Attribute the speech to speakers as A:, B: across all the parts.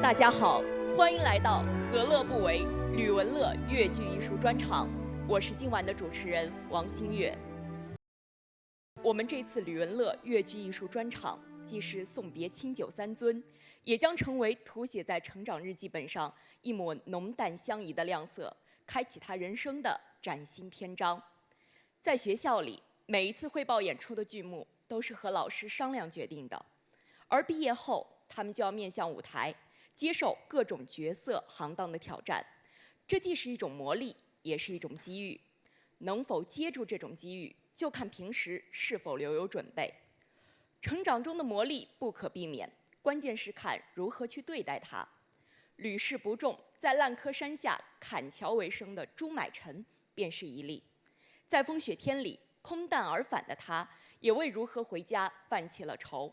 A: 大家好，欢迎来到何乐不为吕文乐粤剧艺术专场，我是今晚的主持人王新月。我们这次吕文乐粤剧艺术专场，既是送别清酒三尊，也将成为涂写在成长日记本上一抹浓淡相宜的亮色，开启他人生的崭新篇章。在学校里，每一次汇报演出的剧目都是和老师商量决定的，而毕业后，他们就要面向舞台，接受各种角色行当的挑战。这既是一种磨砺，也是一种机遇。能否接住这种机遇，就看平时是否留有准备。成长中的磨砺不可避免，关键是看如何去对待它。屡试不中，在烂柯山下砍樵为生的朱买臣便是一例。在风雪天里空弹而返的他，也为如何回家犯起了愁。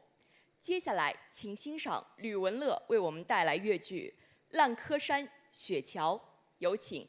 A: 接下来，请欣赏吕文乐为我们带来粤剧《烂柯山雪樵》，有请。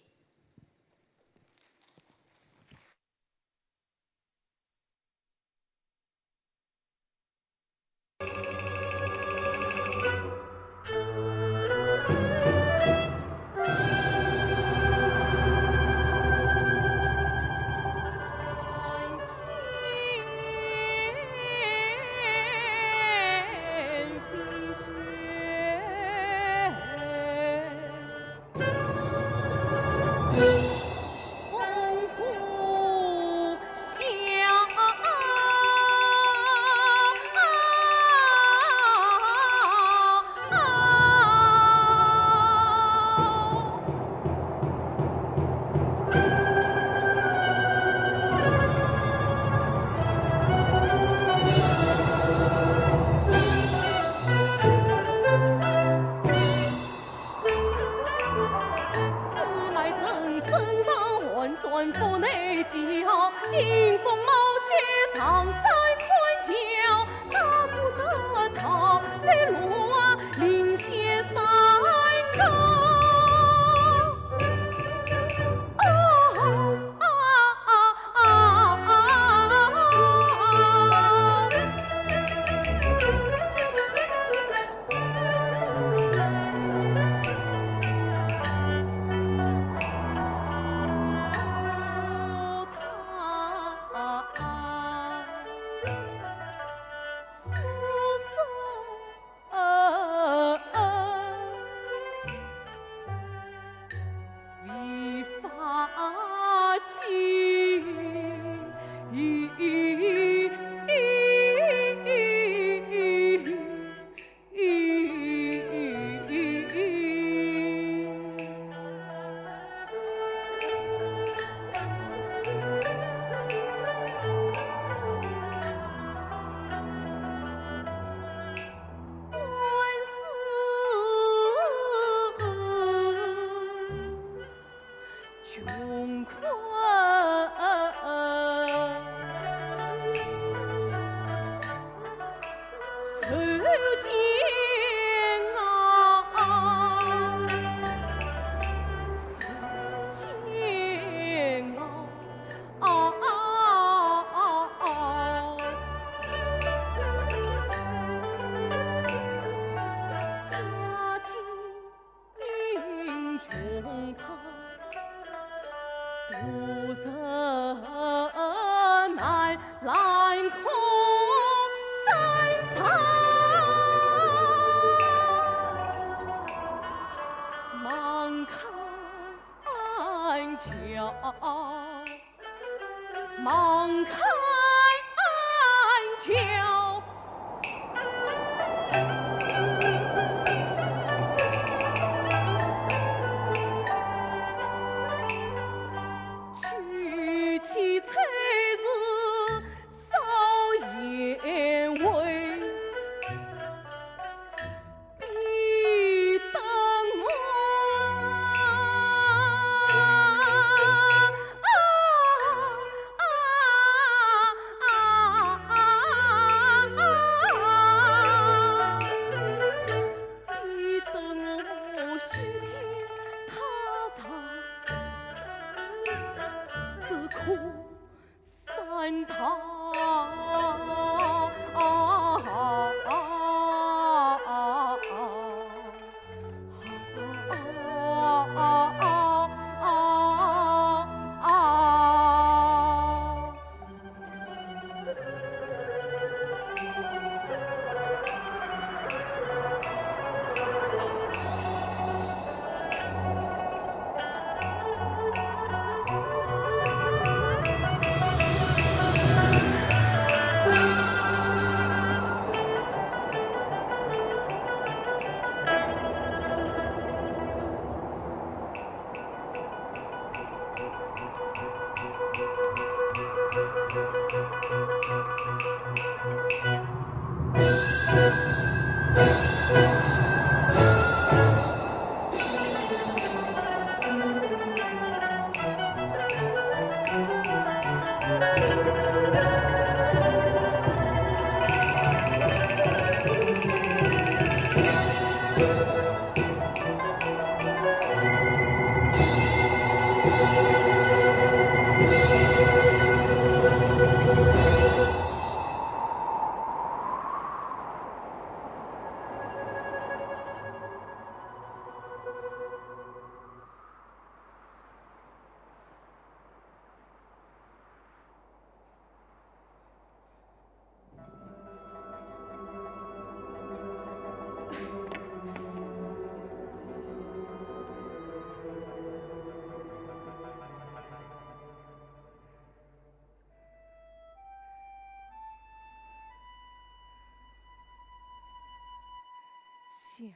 B: 想我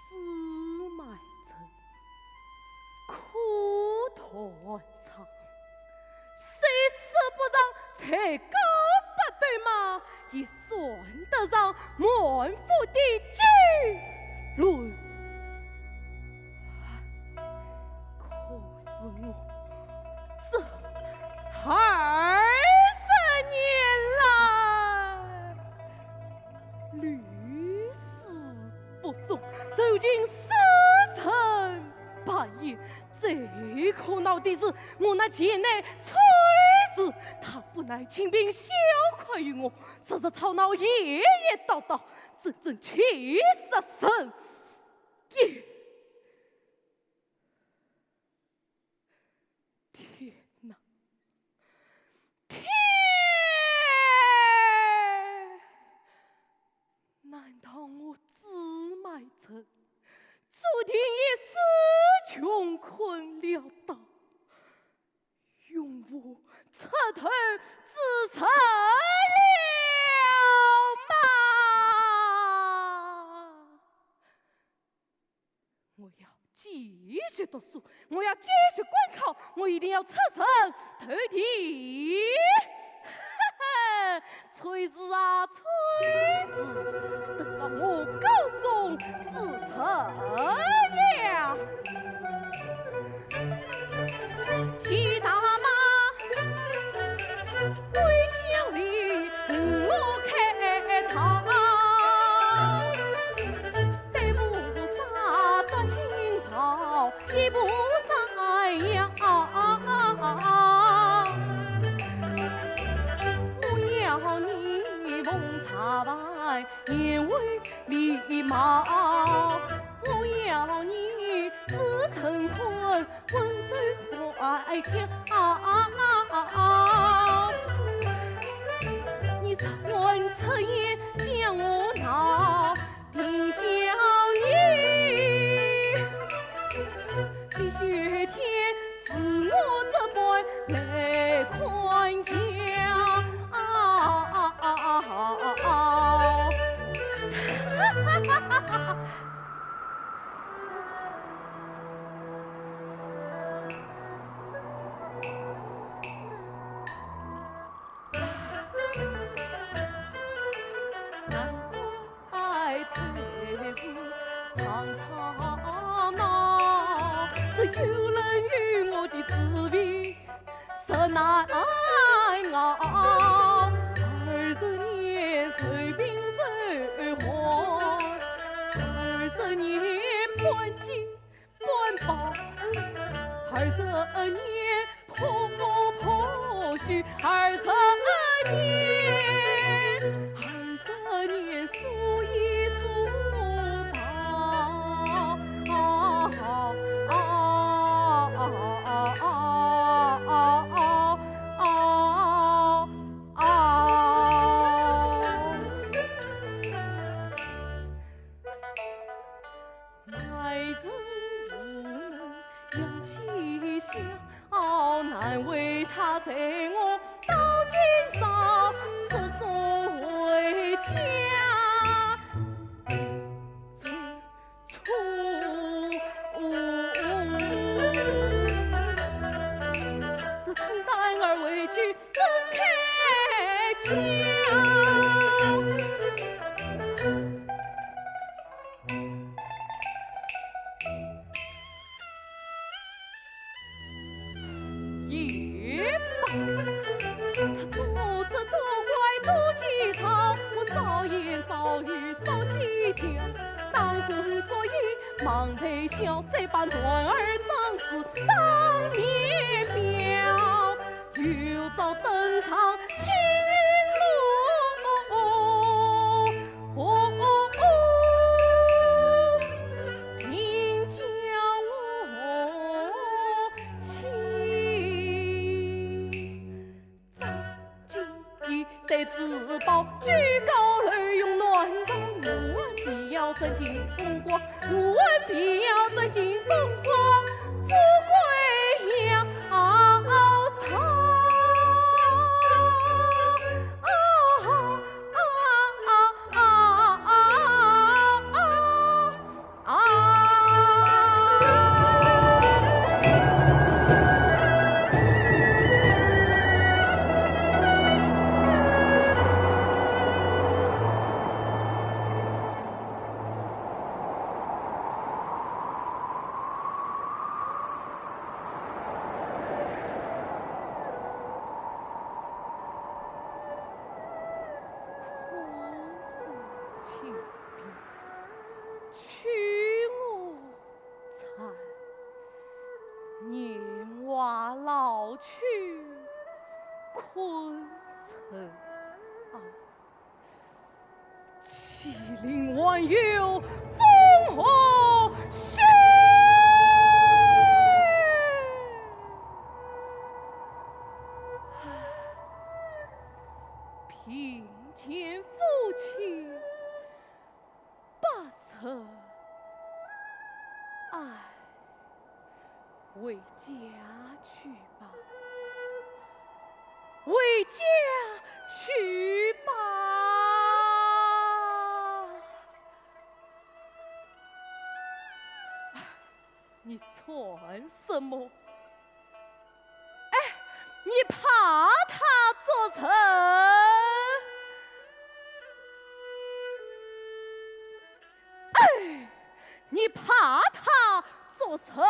B: 自埋成苦团肠，谁舍不让才高不对马，也算得上满腹的巨轮。可是我这20年来屡试不中，如今死成败叶。最苦恼的是，我那前内崔氏，他不耐清兵小快于我，时时吵闹，夜夜叨叨，真正气死神也。天哪！天！难道我自埋成注定一死穷困潦倒，永无出头之策了吗？我要继续读书，我要继续观考，我一定要出人头地。崔氏啊，崔氏，等到我高中自成了，骑大马归乡里，五路开堂，对不杀着金袍，一步三阳。要你奉茶拜，言为礼貌；我要你自成婚，温水怀强。你三彻夜将我闹，定叫你必须天是我这般来宽讲。难怪才是常常闹，这有人与我的滋味实难熬。20年随兵随还，20年半饥半饱，20年破虚，20年数一数饱。爱人无能养妻小，难为他在我到今朝瑟瑟回家。这空单儿委屈怎开腔？也罢，他多责多怪多记仇，我少言少语少计较，当工作一忙得小，这般断儿长子当面表，又遭登场情路。听叫我气得自保，居高临用暖帐，无问必要钻进风光，无问必要钻进风光，富贵要藏。亲兵，驱我才年华老去，困尘埃，麒麟万有风和雪。贫贱夫妻不曾爱，为家去吧，为家去吧。你传什么？哎，你怕他做成？哎，你怕他做成？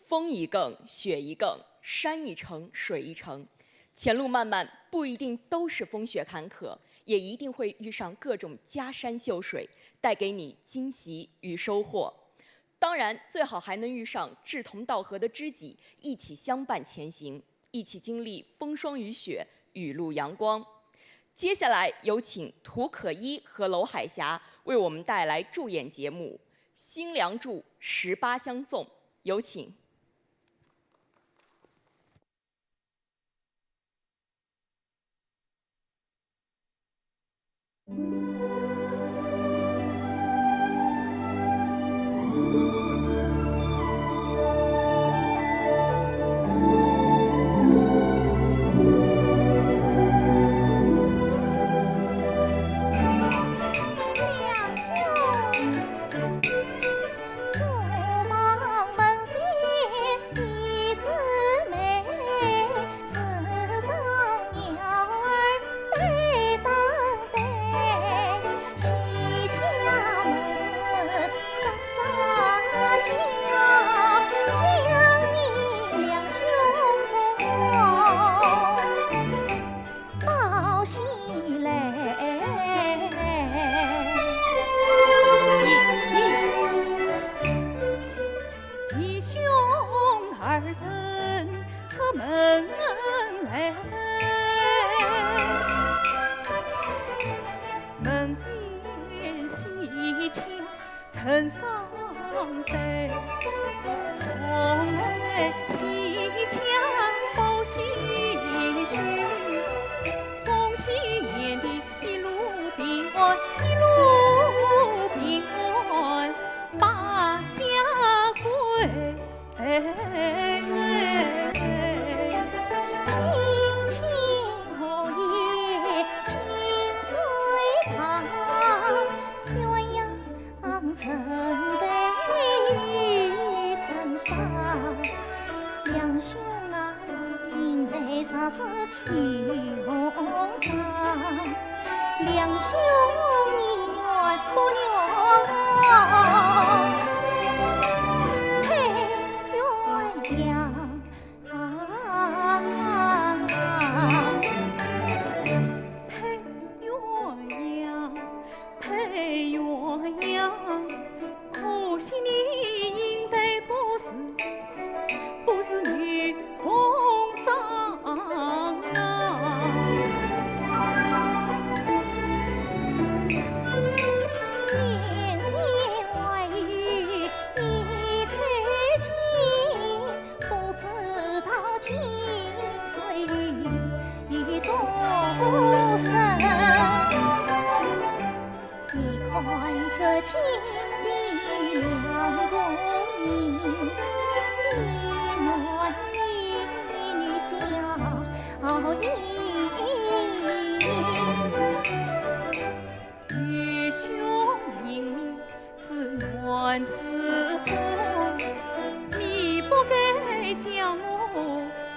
A: 风一更，雪一更，山一程，水一程，前路漫漫，不一定都是风雪坎坷，也一定会遇上各种嘉山秀水，带给你惊喜与收获。当然，最好还能遇上志同道合的知己，一起相伴前行，一起经历风霜雨雪，雨露阳光。接下来有请涂可依和娄海霞为我们带来助演节目《新梁祝18相送》，有请。
B: 曾相对，从来西墙报喜讯，恭喜年的一路平安，一路平安，把家归。
C: 青青荷叶青水塘，鸳鸯成对雨成裳。两兄啊，应对啥子雨红妆？两兄你愿不愿？
B: 可惜你应对不是女红妆
C: 年前外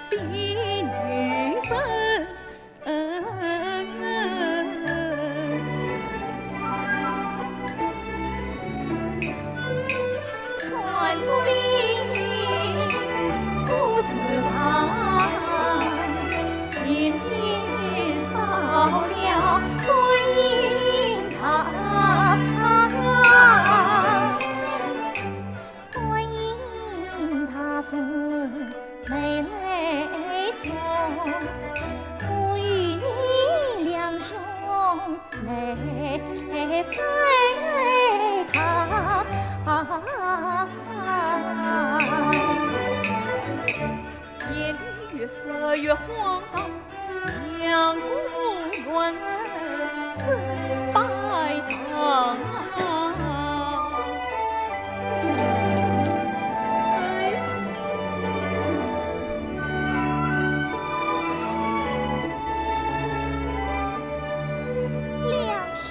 B: 比女生。
C: 船竹林独自望，今年到了观音堂。观音塔是美泪中，我与你两兄泪悲堂。
B: 夜的月色越晃荡，阳光暖紫白堂。
C: 两兄，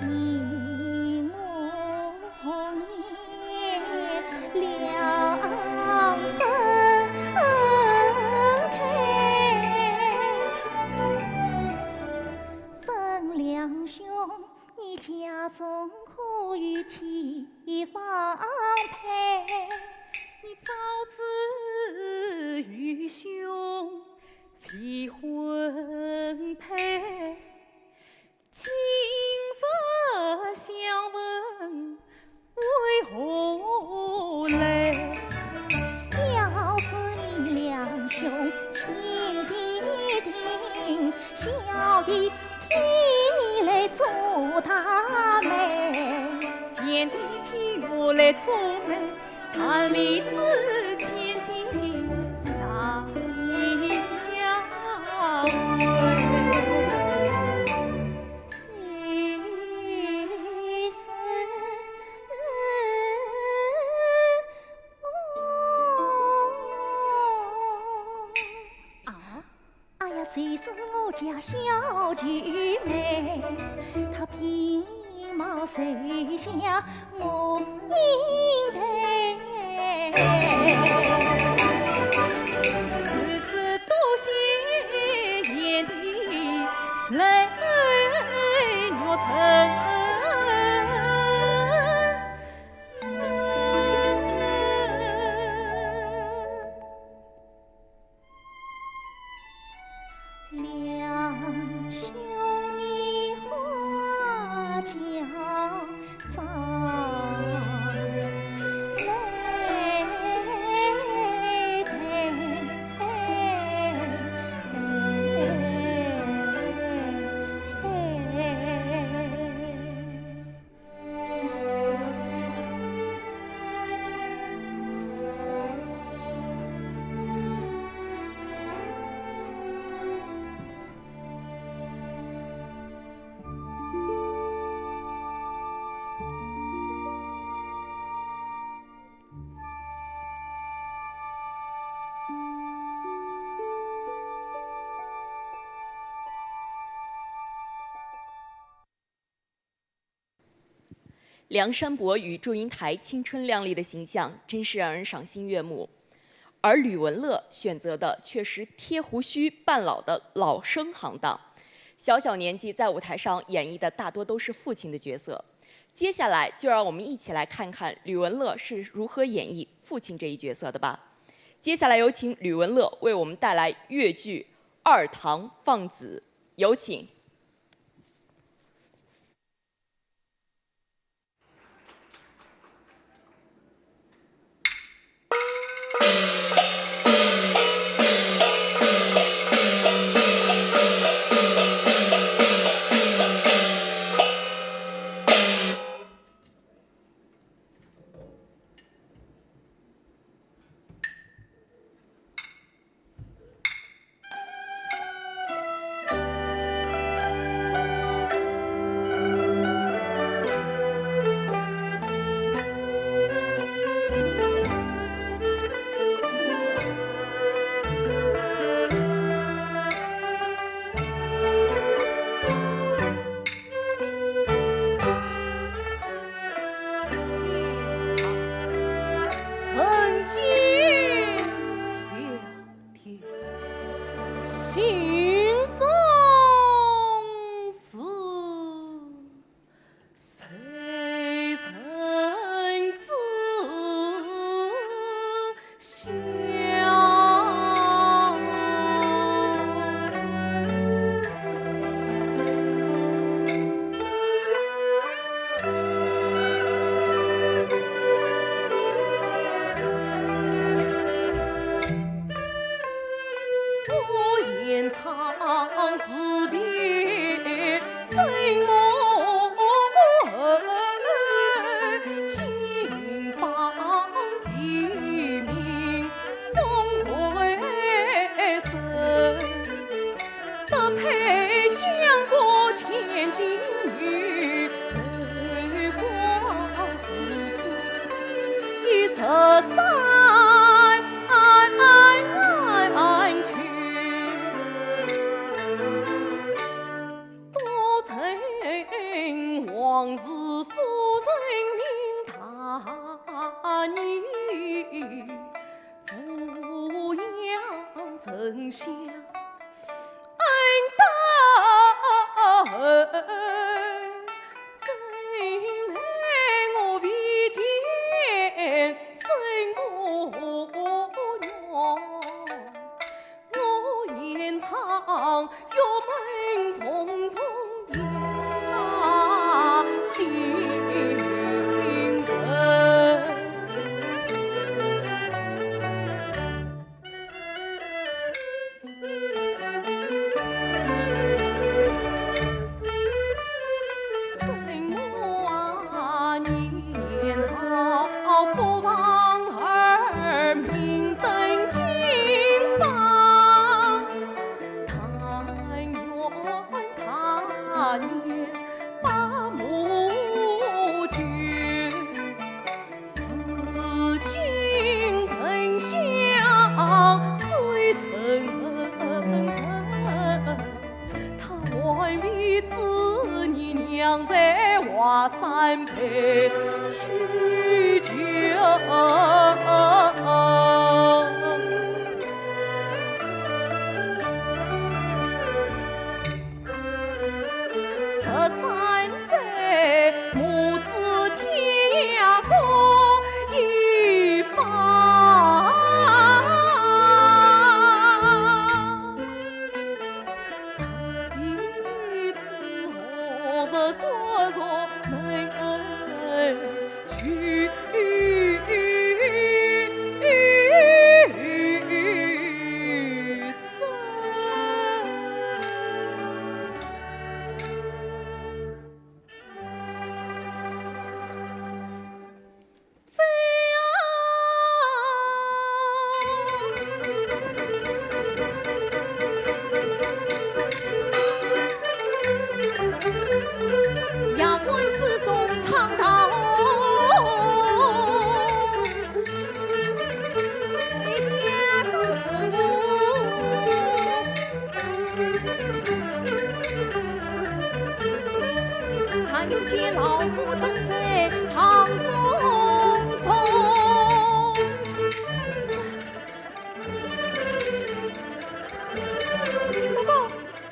C: 你我年两分开，分两兄，你家中可与妻房配？
B: 你早知与兄非婚配，今日相问为何来？
C: 要是你两兄亲必定，小弟替你来做大媒。
B: 眼底替我来做媒，谈里子千金是哪一样味？
C: 哎呀，谁是我家小菊妹？她品貌谁像我英台？
B: 日子多些眼底泪若成。
C: 两兄你花轿早
A: 梁山伯与祝英台青春靓丽的形象真是让人赏心悦目，而吕文乐选择的却是贴胡须半老的老生行当，小小年纪在舞台上演绎的大多都是父亲的角色。接下来就让我们一起来看看吕文乐是如何演绎父亲这一角色的吧。接下来有请吕文乐为我们带来越剧《二堂放子》，有请。
B: 丞相恩待，怎奈我为见生我冤，我言苍玉门重重压心头。在华山陪叙旧，13载母子天涯共一方，弟子何日多若能去牙关之中藏刀，回家告父母，看你是见老夫正在堂中送。哥哥，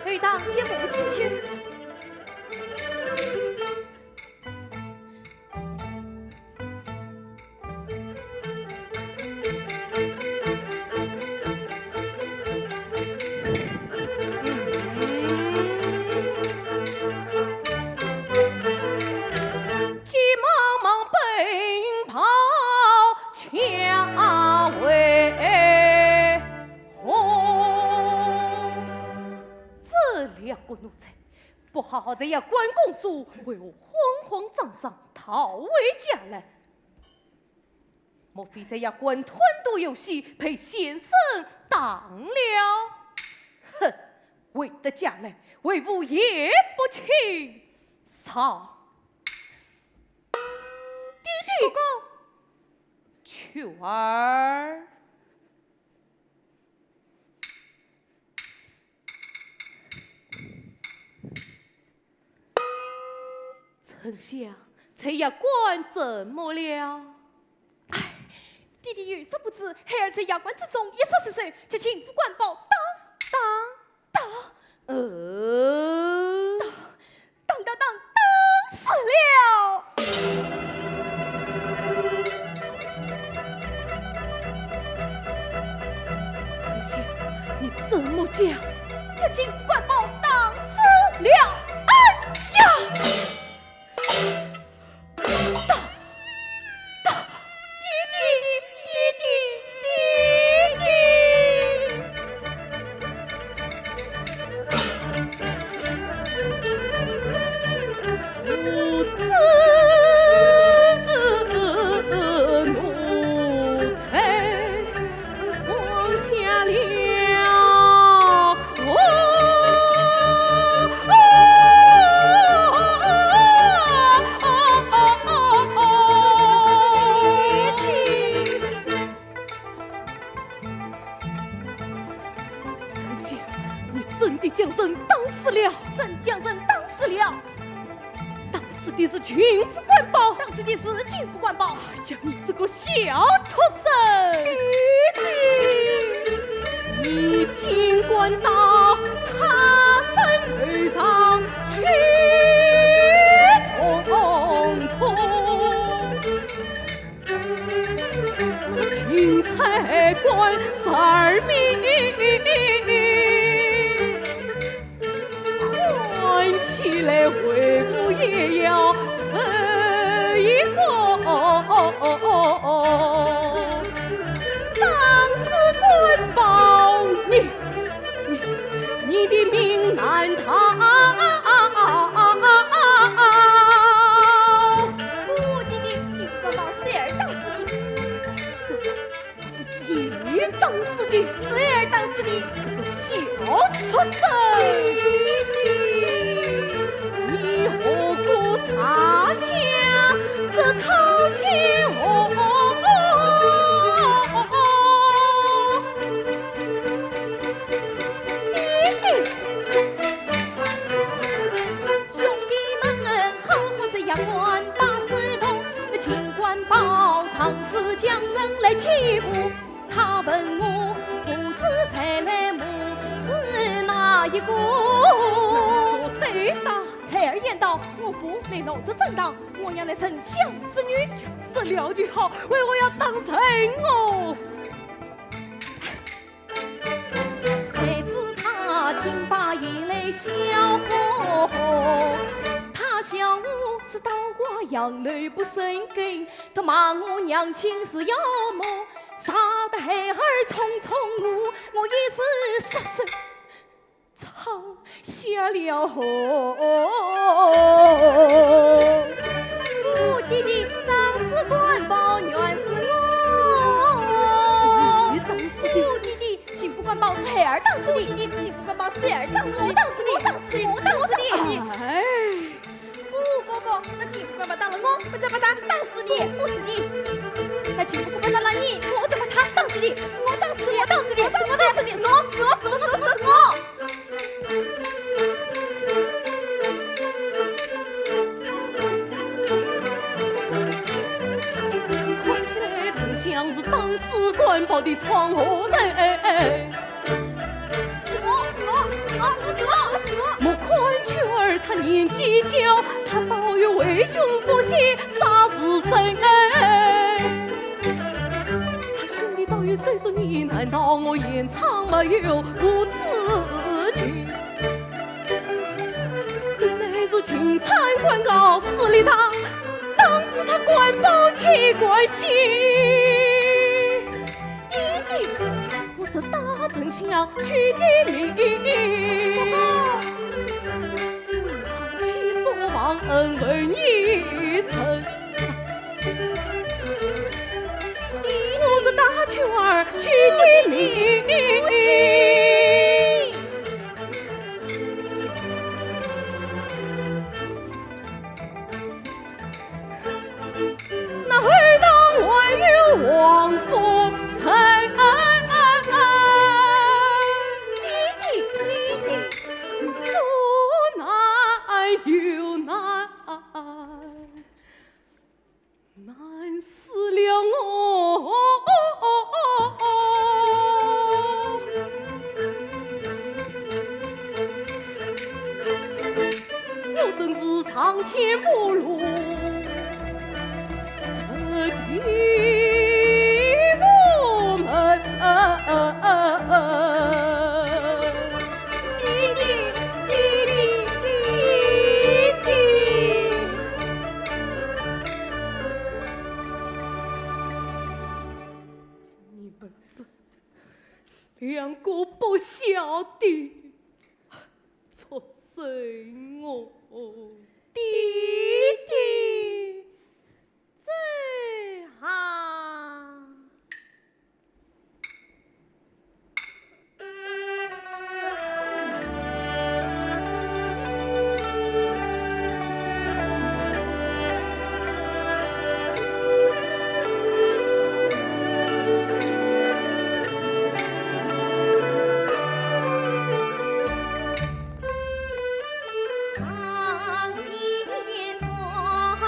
B: 儿当接母亲去。急忙忙奔跑恰为红，这两个奴才不好好在呀关公署为我慌慌张张逃回家来，莫非在呀关团赌游戏被先生当了？哼，为得家来为父也不轻丧。弟弟，哥哥，秋儿，丞相，这呀关怎么了？
D: 弟弟有所不知，孩儿在衙关之中一手失手，就请副官报当死了。
B: 丞相，你怎么讲？
D: 就请副官报当死了。哎呀！
B: 真的将人当死了，
D: 真将人当死了。
B: 当死的是秦副官保，
D: 当死的是秦副官保。
B: 哎呀，你这个小畜生！
D: 弟弟，
B: 你将官3名，看起来为父也要成一个。当时官报你的命难逃。
D: 我弟弟进府官报谁儿当死的？
B: 你当死的，
D: 谁儿当死的？
B: 小畜生！你何故撒下这滔天祸？
D: 兄弟们，好活在阳关把事懂。那清官宝常是将人来欺负。他问我父是谁来母是哪一个？
B: 说对的，
D: 孩儿言道：我父乃老子正当，我娘乃丞相之女。
B: 死了就好，为我要当神哦！
D: 谁知他听罢一泪笑呵呵，他笑我是倒挂杨泪不生根，他骂我娘亲是妖魔，杀得孩儿匆匆我一时失手藏下了河。我弟弟当时官报原是我，
B: 你当死的，
D: 我弟弟幸福官报是孩儿当死的，弟弟幸福官报是孩儿当死的，我当死的，我当死的，我当死的。
B: 哎，
D: 哥哥，那幸福官报当了我，我再把他当死的，不是你。那幸福官报当了你，我再把他当死的，是我当死的，我当死的，是我当死的，是我。
B: 看起来真像是当时官报的闯祸人。
D: 是我。
B: 莫看雀儿他年纪小，他倒有为兄不惜杀死神。他心里倒有随着你，难道我掩藏没有不知情？这乃是钦差官告司礼堂，当时他官报妻关系。弟弟，我是大丞相取的名。长期作王恩问一声，我是大权儿取的名。那回当还有王夫人。有难，难死了我！我真是苍天不如地不门。两个不孝的畜生哦！
D: 弟弟，最好。
C: 堂前窗。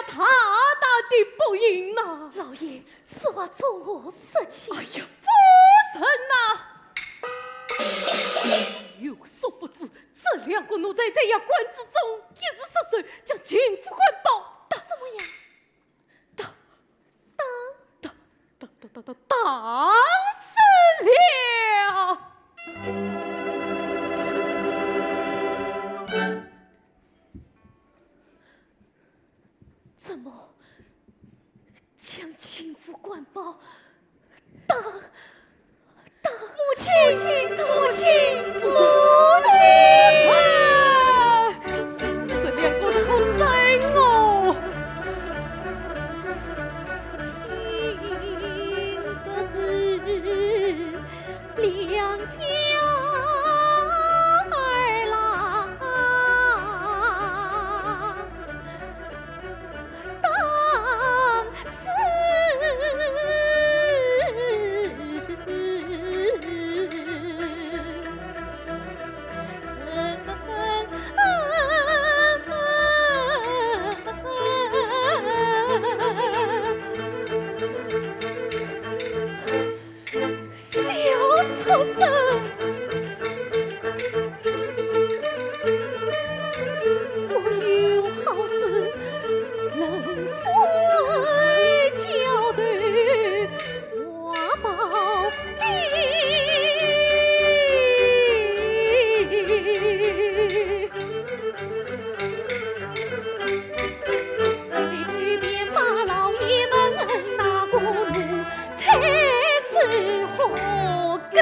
B: 大大的不应呐！
D: 老爷，此话从何说起？
B: 哎呀，夫人呐！有所不知，这两个奴才在衙官之中一时失手，将秦府官报打
D: 怎么样？
B: 打死了！
D: 怎么将秦府官报打？母亲，母亲，母亲！
B: 这两个畜生哦！
D: 听说是两家儿郎当时小畜生！我有好事能随交代，我保必回头便把老爷问那个奴才是何根？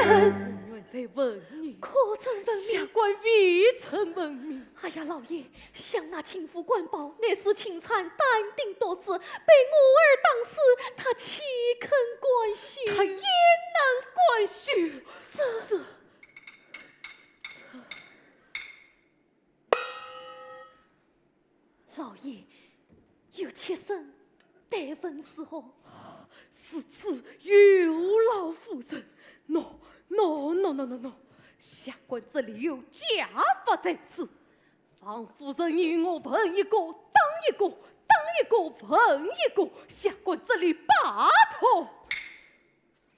B: 在问你，
D: 可曾问
B: 下
D: 明？
B: 官未曾问明。
D: 哎呀，老爷，向那秦府官报，乃是秦产淡定多知，被我儿当时，他岂肯管许？
B: 他焉能管许？
D: 老爷，有妾身待问是何？
B: 是此有劳夫人。喏，下官这里有家法在此，方夫人与我问一个当一个，当一个问一个，下官这里拜托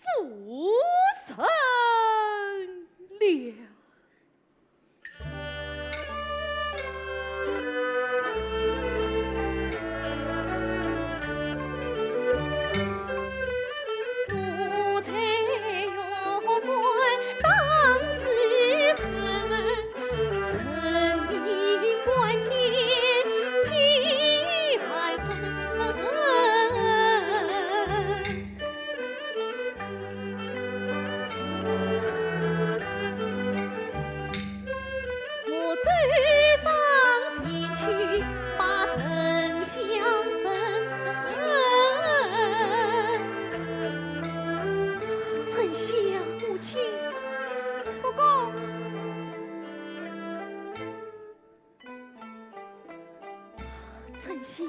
B: 夫人了。
D: 奴才有官当时辰，神明观天几番分。我走上前去把丞相分。丞相，母亲，哥哥，丞相，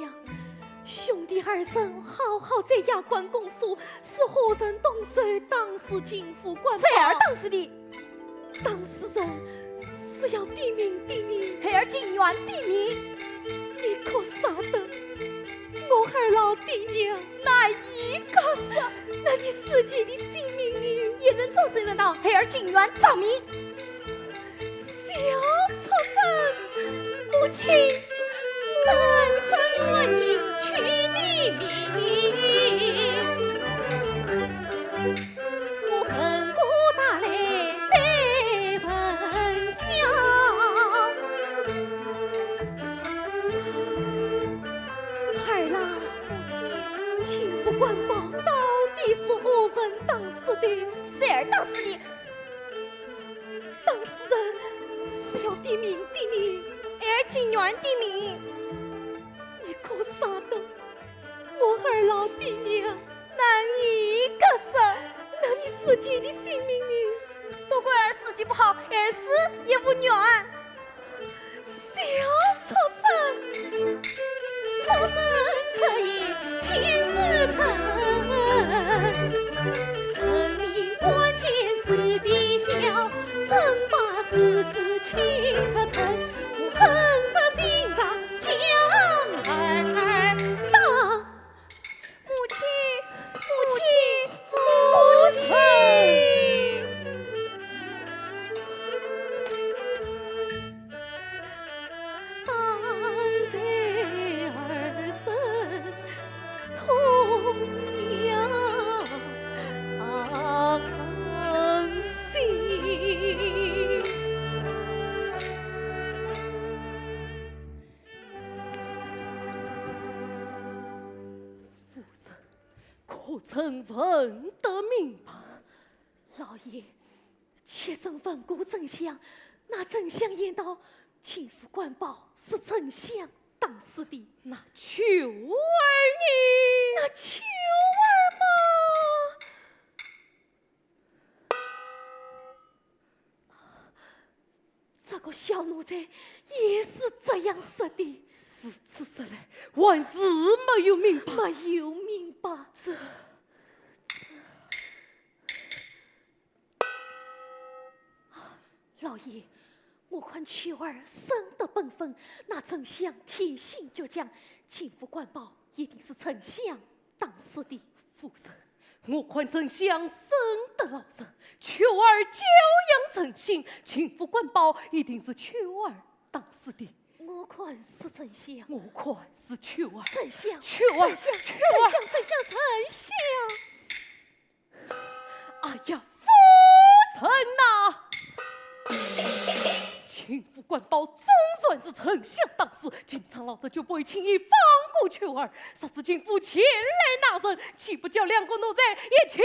D: 兄弟二人好好在衙官供述，是何人动手当时进府官
B: 谁儿
D: 当时的？当事人是要点名点你，
B: 孩儿进园地名，
D: 你可晓得？我二老爹娘哪一个是？那你自己的性命呢？
B: 一人做谁人道？孩儿进园证明。
D: 小畜生，母亲，真情愿你取的名，我恨过打来再分晓。儿郎，母亲，秦府官报到底是何人当时的？
B: 谁儿当时的？
D: 当事人是要点名的你，
B: 孩儿进园地名。
D: 你可晓得？我二老爹娘
B: 难以割舍，
D: 那你自己的性命呢？
B: 多亏儿司机不好，儿死也无缘。
D: 小畜生，畜生彻夜千世尘，神明观天是非笑，真把世子清彻尘。我恨这心脏将儿
B: 曾问得明白。
D: 老爷，妾身问过丞相，那丞相言道，请父官保是丞相当死的。
B: 那秋儿你，
D: 那秋儿嘛，这个小奴才也是这样说的。
B: 是此事来，万事没有明白。
D: 没有明白。老爷，我看秋儿生得本分，那丞相天性倔强，请父官保一定是丞相当死的。
B: 夫人，我看丞相生得老实，秋儿教养诚信，请父官保一定是秋儿当死的。
D: 我看是丞相，
B: 我看是秋儿。
D: 丞相，
B: 秋儿，
D: 丞相，
B: 秋
D: 丞
B: 儿。
D: 相，丞相，丞相。
B: 哎呀，夫人呐！请父官保总算是丞相当死，今苍老子就不会轻易放过秋儿。啥子请父前来纳人，岂不叫两个奴才一起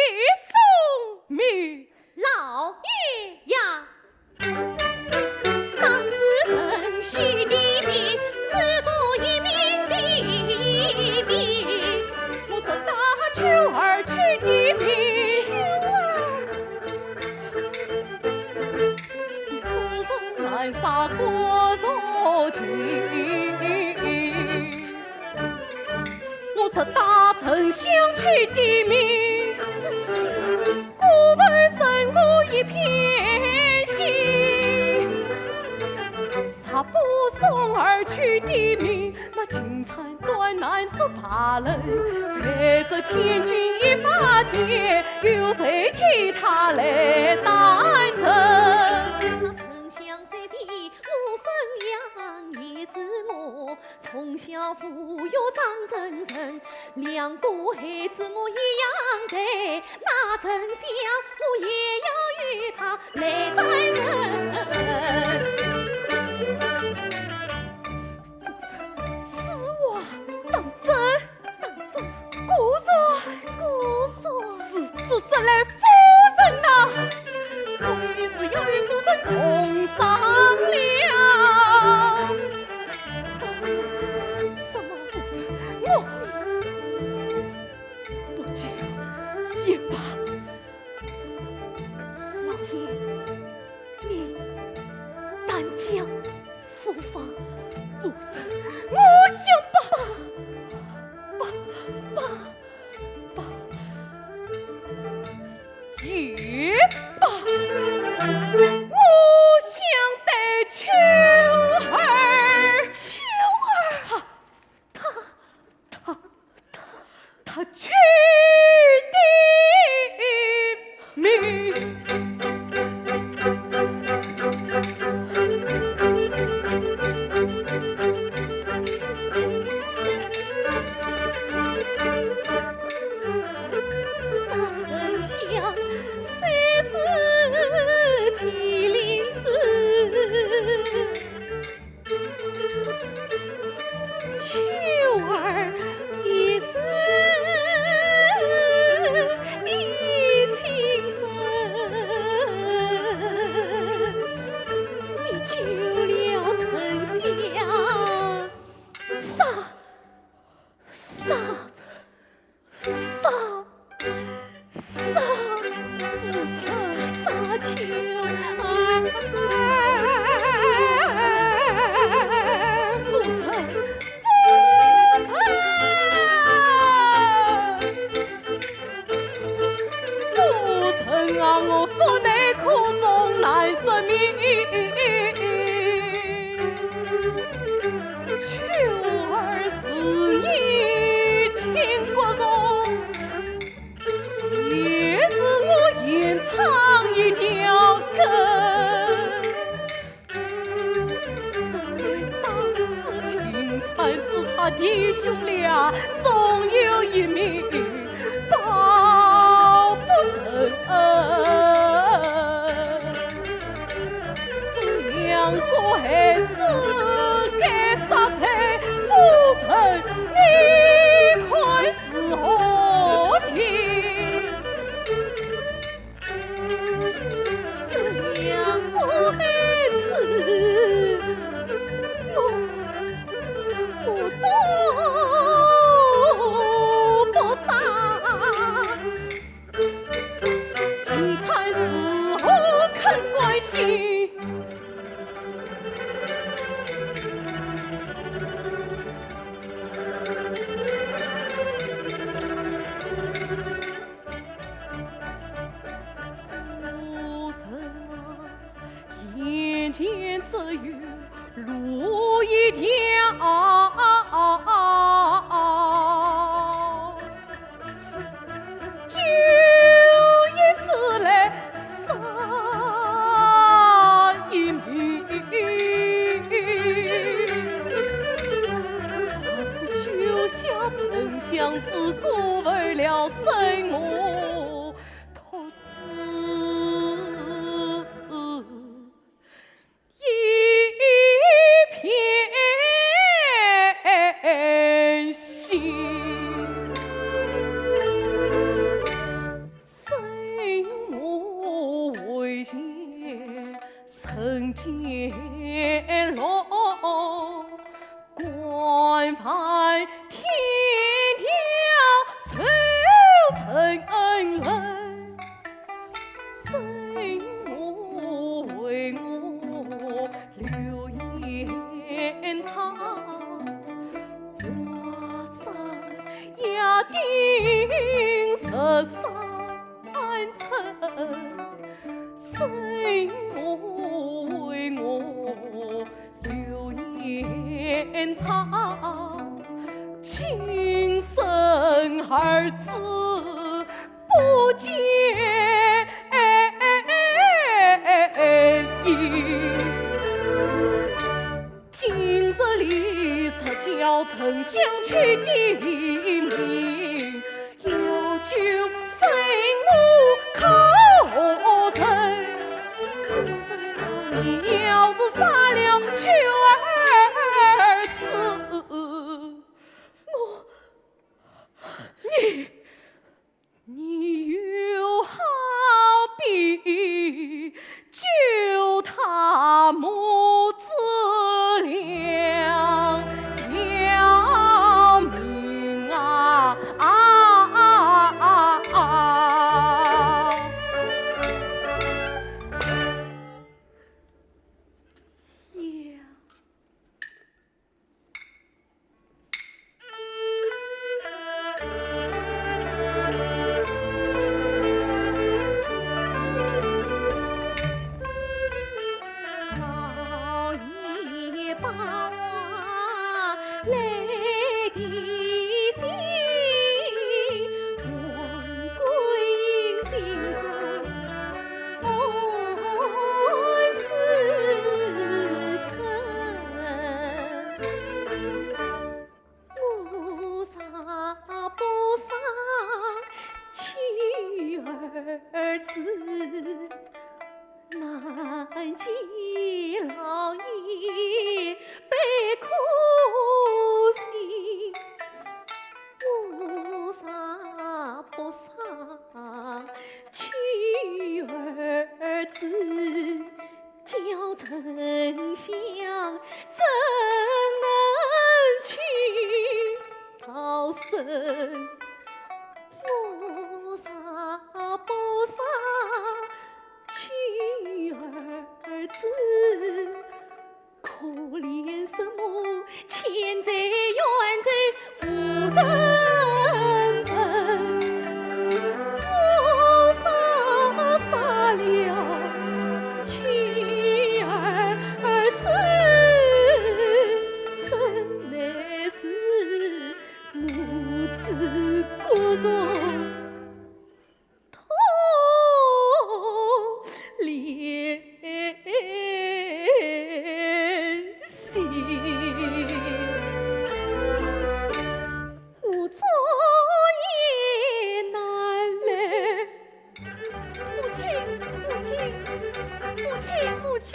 B: 送命？
C: 老爷呀，当时程序的命，自古一命的命。
B: 我是大秋儿去的命。南沙过若情，我是大丞相去的命，孤儿生我一片心。啥不送儿去的命，那金蝉断难做怕人，在这千钧一发间，有谁替他来担责？
C: 从小抚育长成人，两个孩子我一样带，那丞相我也要与他来担任。
B: 此话当真？姑说是此来夫人呐，我一是要与夫人共商量。
D: 什么夫人？
B: 我不久也罢。
D: 老爷，你但将父法
B: 夫人，我想罢。也罢，我想得秋儿，他去的命。我腹内苦中难舍命，秋儿是你情国中，也是我隐藏一条根。怎当时情残子他弟兄俩，总有一名报不成恩。这两个孩子该杀才夫人，你看是何情？条。就一次来杀一命，就下丞相自古为了生我托子一片心。曾见龙官犯天条，受成恩人，生我为我流烟草，我生也定13层。生我为我流烟草，亲生儿子不见影。今日里出叫丞相去定名，要救生母口人。你要是杀了秋儿子，你又好比救他母子两条命啊！难见老爷悲苦心，我杀不杀妻儿子，叫丞相怎能去逃生？我杀不杀妻儿子，可怜什么千载冤仇负身份，我杀了妻儿子，真乃是母子骨肉连心，我昨夜难来，母亲，母亲，母亲，母亲，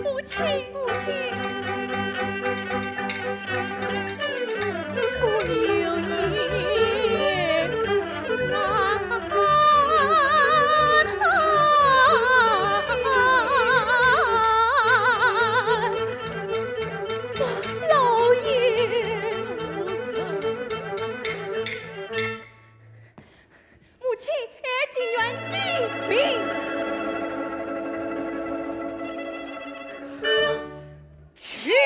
B: 母亲，母亲，我有言老爷，母亲儿进园地命。去又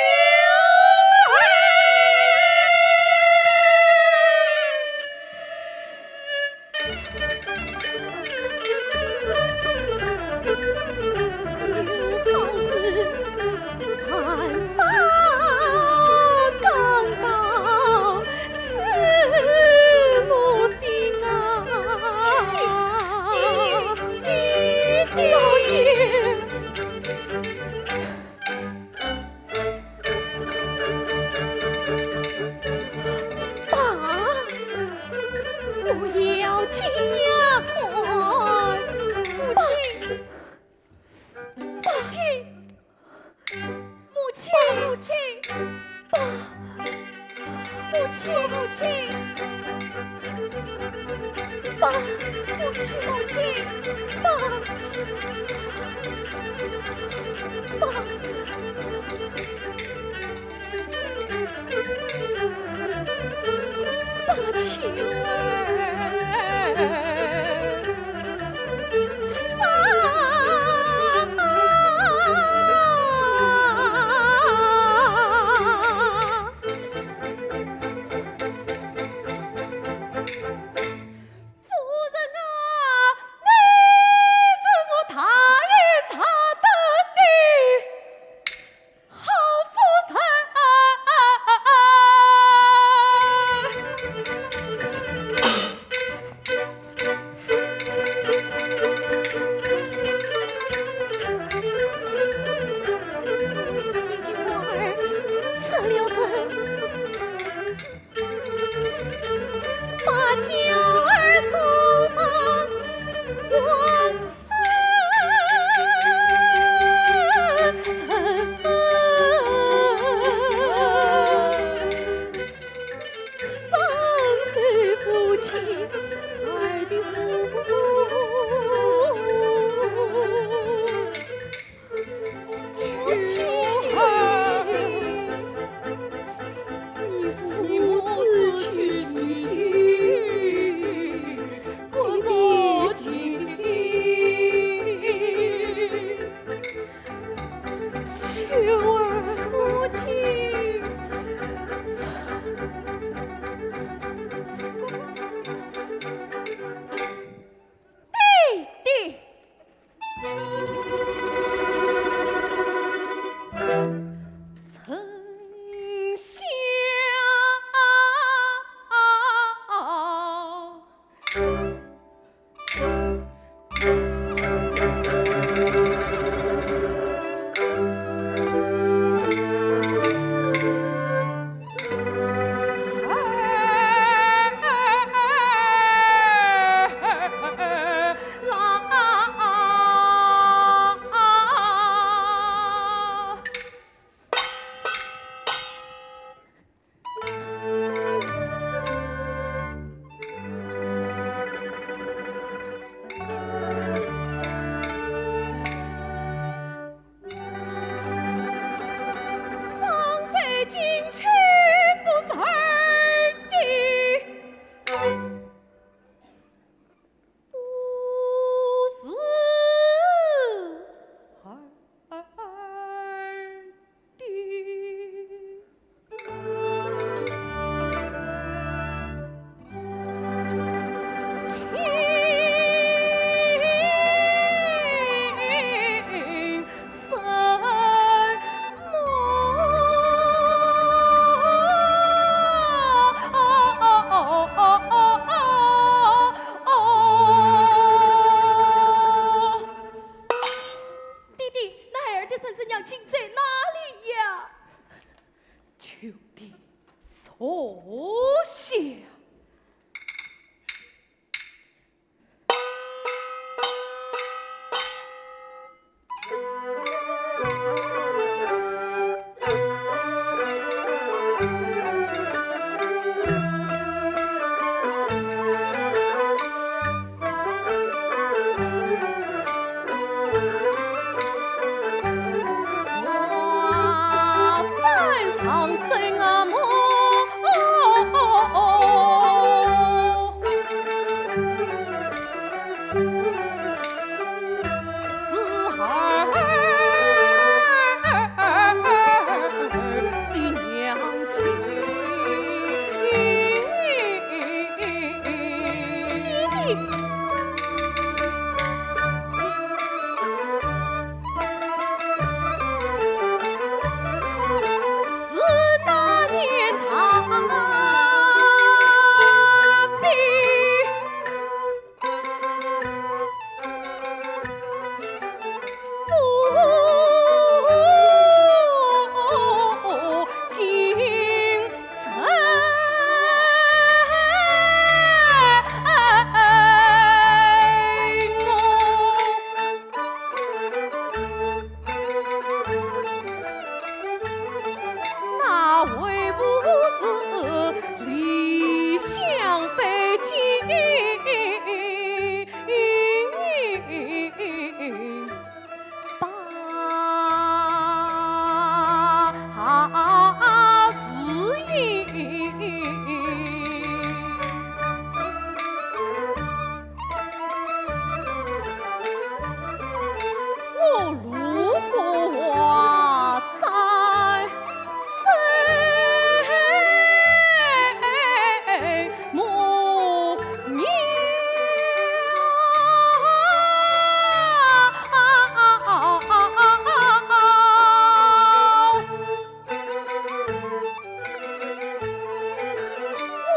B: 好似残把
D: 母亲，爸，母亲，母亲，爸，母亲，母亲，爸，爸，青儿。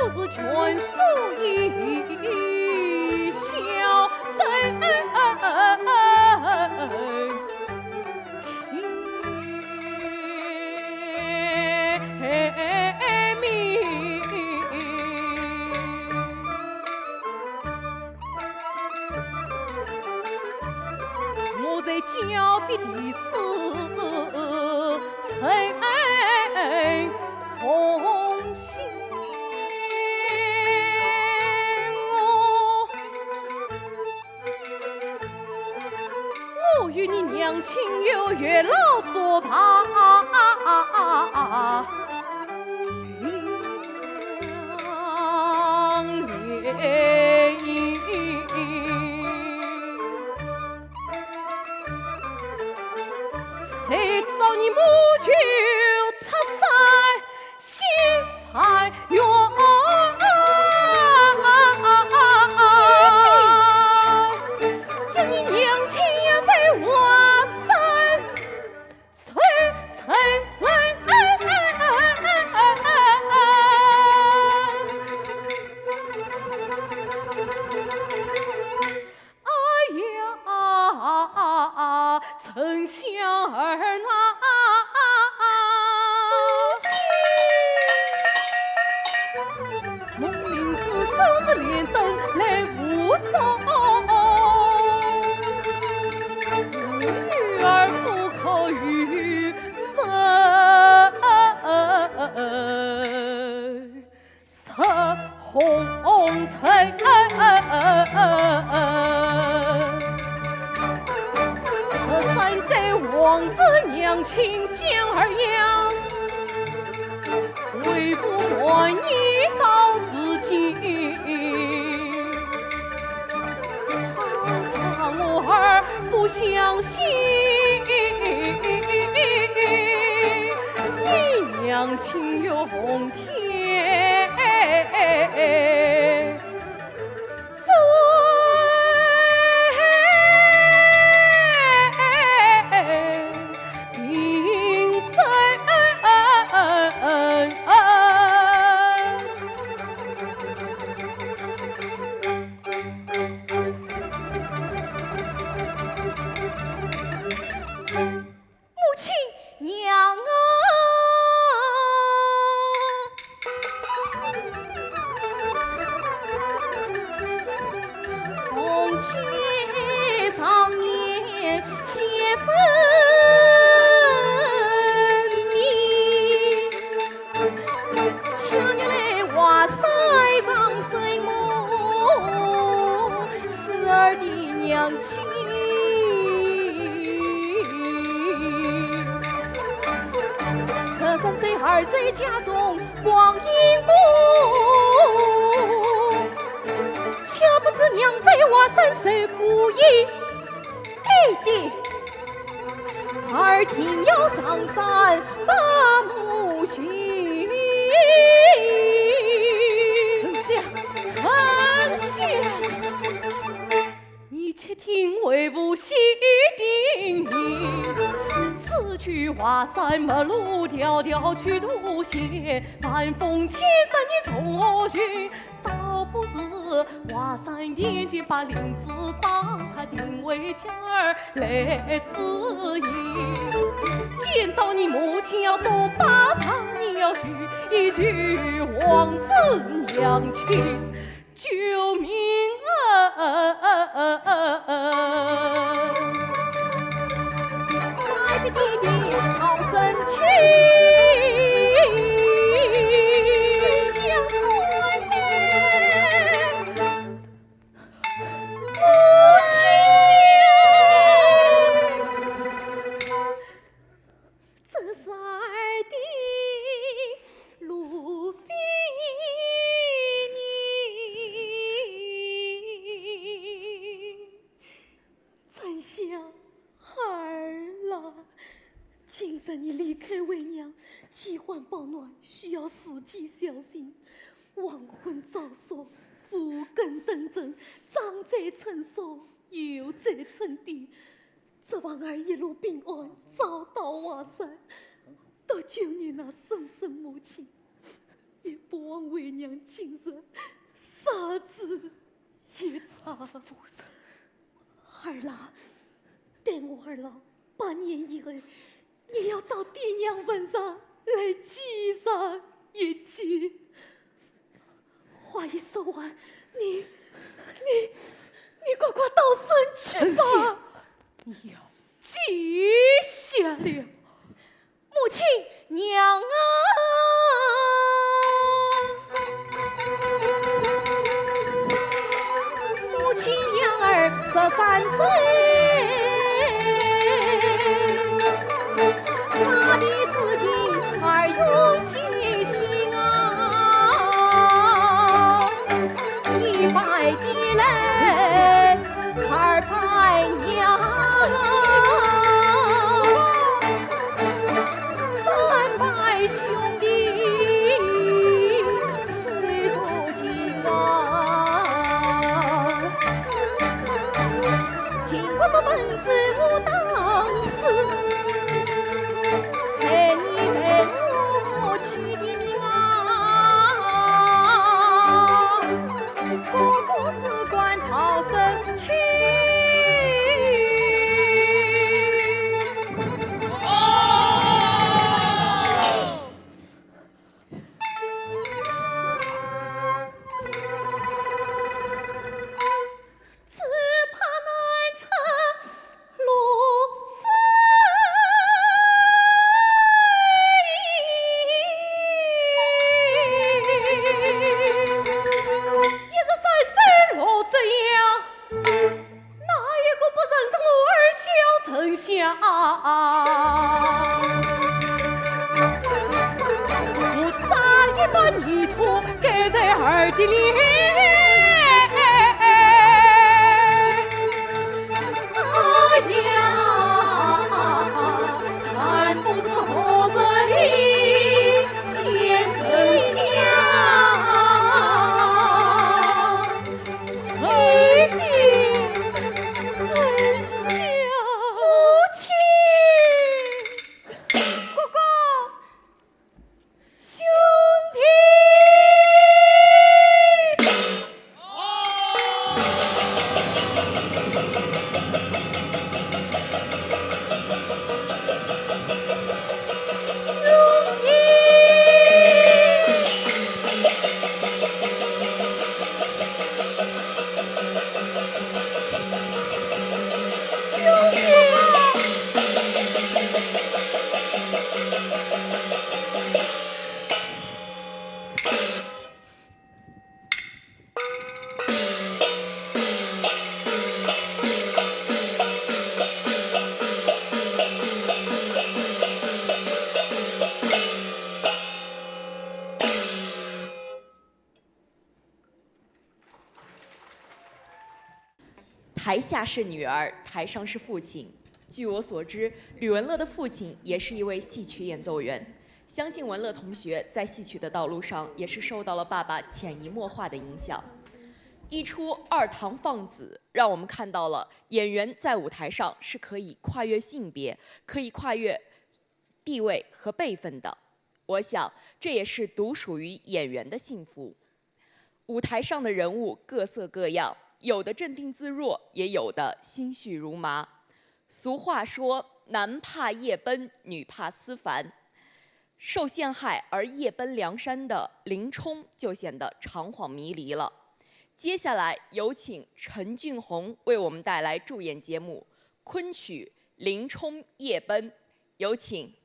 B: 是全属一小队。我在峭壁第四层红线，我与你娘亲有月老作伴，两年。谁知道你母就出山西派远，叫你娘亲呀在华山随尘。丞相儿呐，母亲，蒙领子守着莲灯来护送，女儿不可与色红尘。三在王子娘亲江儿扬，为父还你到自己。怕我儿不相信，你娘亲有红天。13岁儿在家中光阴暮，恰不知娘在华山受苦役。弟，儿听要上山把母寻。丞相，你且听为父细叮咛。此去华山陌路迢迢去渡险，半风千山你从何寻？倒不是华山眼前把林子放，他定为家儿来指引。见到你母亲要多把场，你要许一句王子娘亲救命拜弟弟逃生去，怎想昨夜母亲这是儿的路飞你，怎想儿啦？今日你离开为娘，饥患保暖，需要时机小心。亡魂早熟，福根登正，长在成熟，幼在成地。指望儿一路平安，找到华山，得救你那生身母亲。也不枉为娘今日杀子一场。夫人，儿郎，待我儿郎8年以后，你要到爹娘坟上来祭上一祭。话一说完，你快快到省去吧。
D: 你要
B: 记下了。
D: 母亲娘啊，母亲娘儿13岁，杀的自己儿永记心啊，100的泪，200娘，300兄弟谁如今啊？秦伯伯本是我当时陪你带我取的名啊，哥哥只管逃生去。只怕难成路一日三载落这样，哪一个不认得我儿小丞相？我咋一把泥土盖在儿的脸？哎呀，俺不知何人的见丞相，一定丞相。母亲，哥哥，兄弟。
A: 台下是女儿，台上是父亲。据我所知，吕文乐的父亲也是一位戏曲演奏员。相信文乐同学在戏曲的道路上也是受到了爸爸潜移默化的影响。一出《二堂放子》，让我们看到了演员在舞台上是可以跨越性别、可以跨越地位和辈分的。我想，这也是独属于演员的幸福。舞台上的人物各色各样，有的镇定自若，也有的心绪如麻。俗话说，男怕夜奔，女怕思凡。受陷害而夜奔梁山的林冲就显得长恍迷离了。接下来有请陈俊宏为我们带来助演节目昆曲《林冲夜奔》，有请。
C: 啊！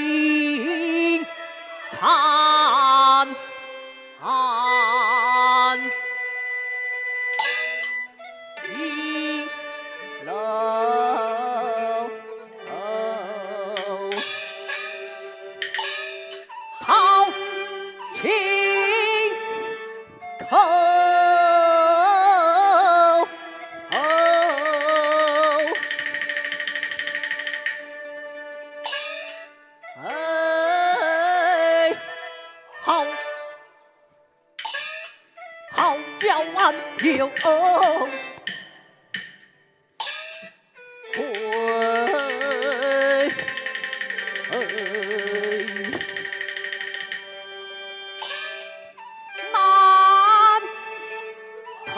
E: 青残。一楼掏青口，好叫俺有难头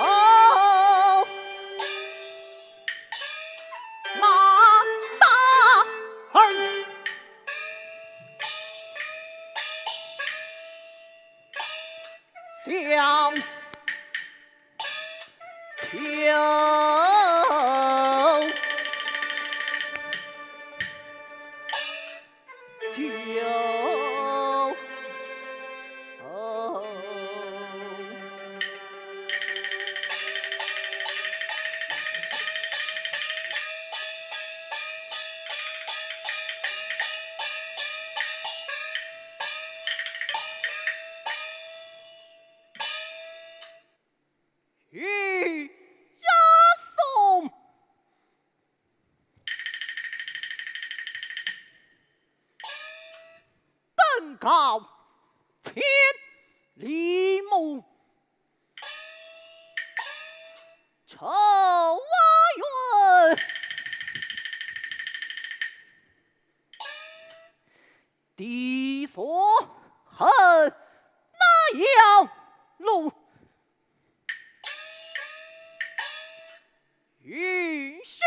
E: 马大儿，想与人送登高千里目，愁云地所恨那样路。云深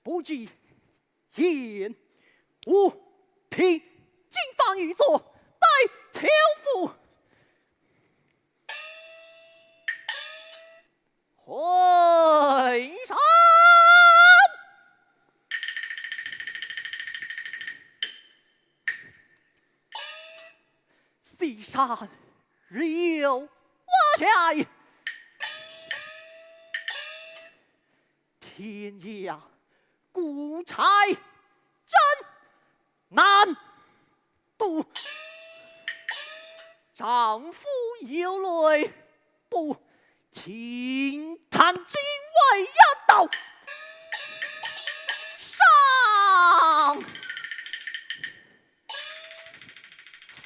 E: 不及言，吾披金幡玉座，待求父会上。西山日有我在，天涯孤柴真难渡，丈夫有泪不轻叹，只为一道伤心。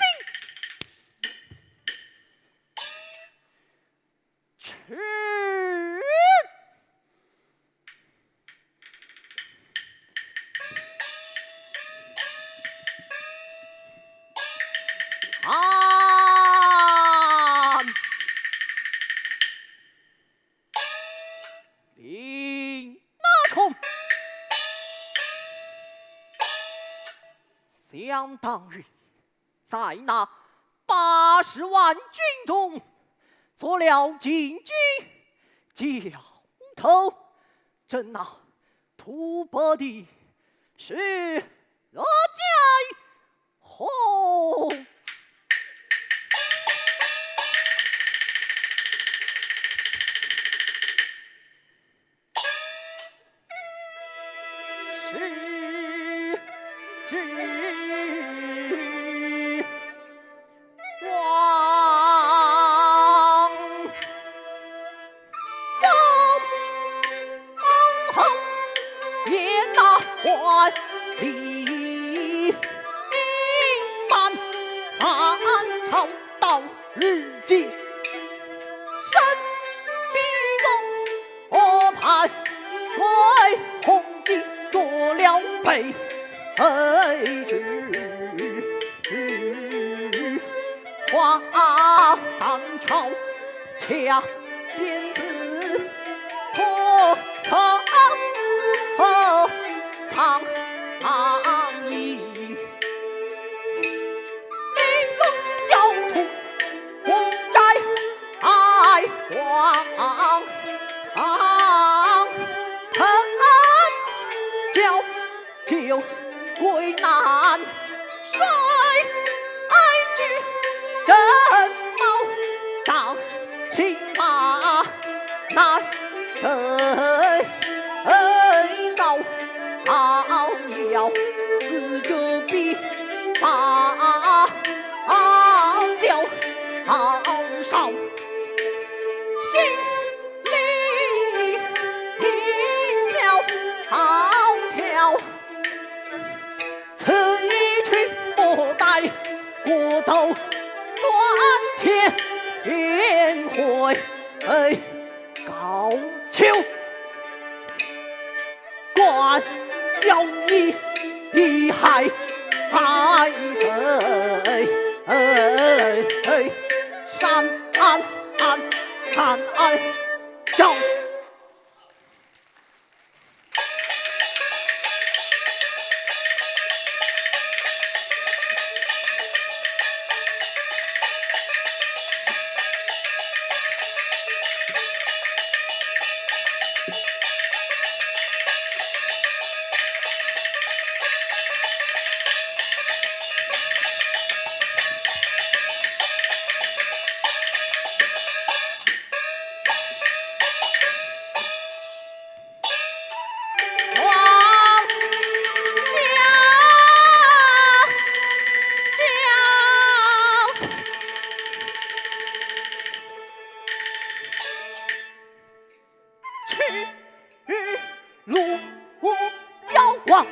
E: 令那空想当日在那80万军中做了禁军教头，朕那吐蕃的是何家红。万里漫长到日尽，身披龙我盼为红巾做了备旨，花当朝恰鞭子破口苍夷，玲珑教徒红寨爱皇，叫就归南水之正茂，当骑马南北道，傲摇四者比八角傲少，心里一笑傲跳。此一去不待过头，转天回高俅。关教你害飞，山安教。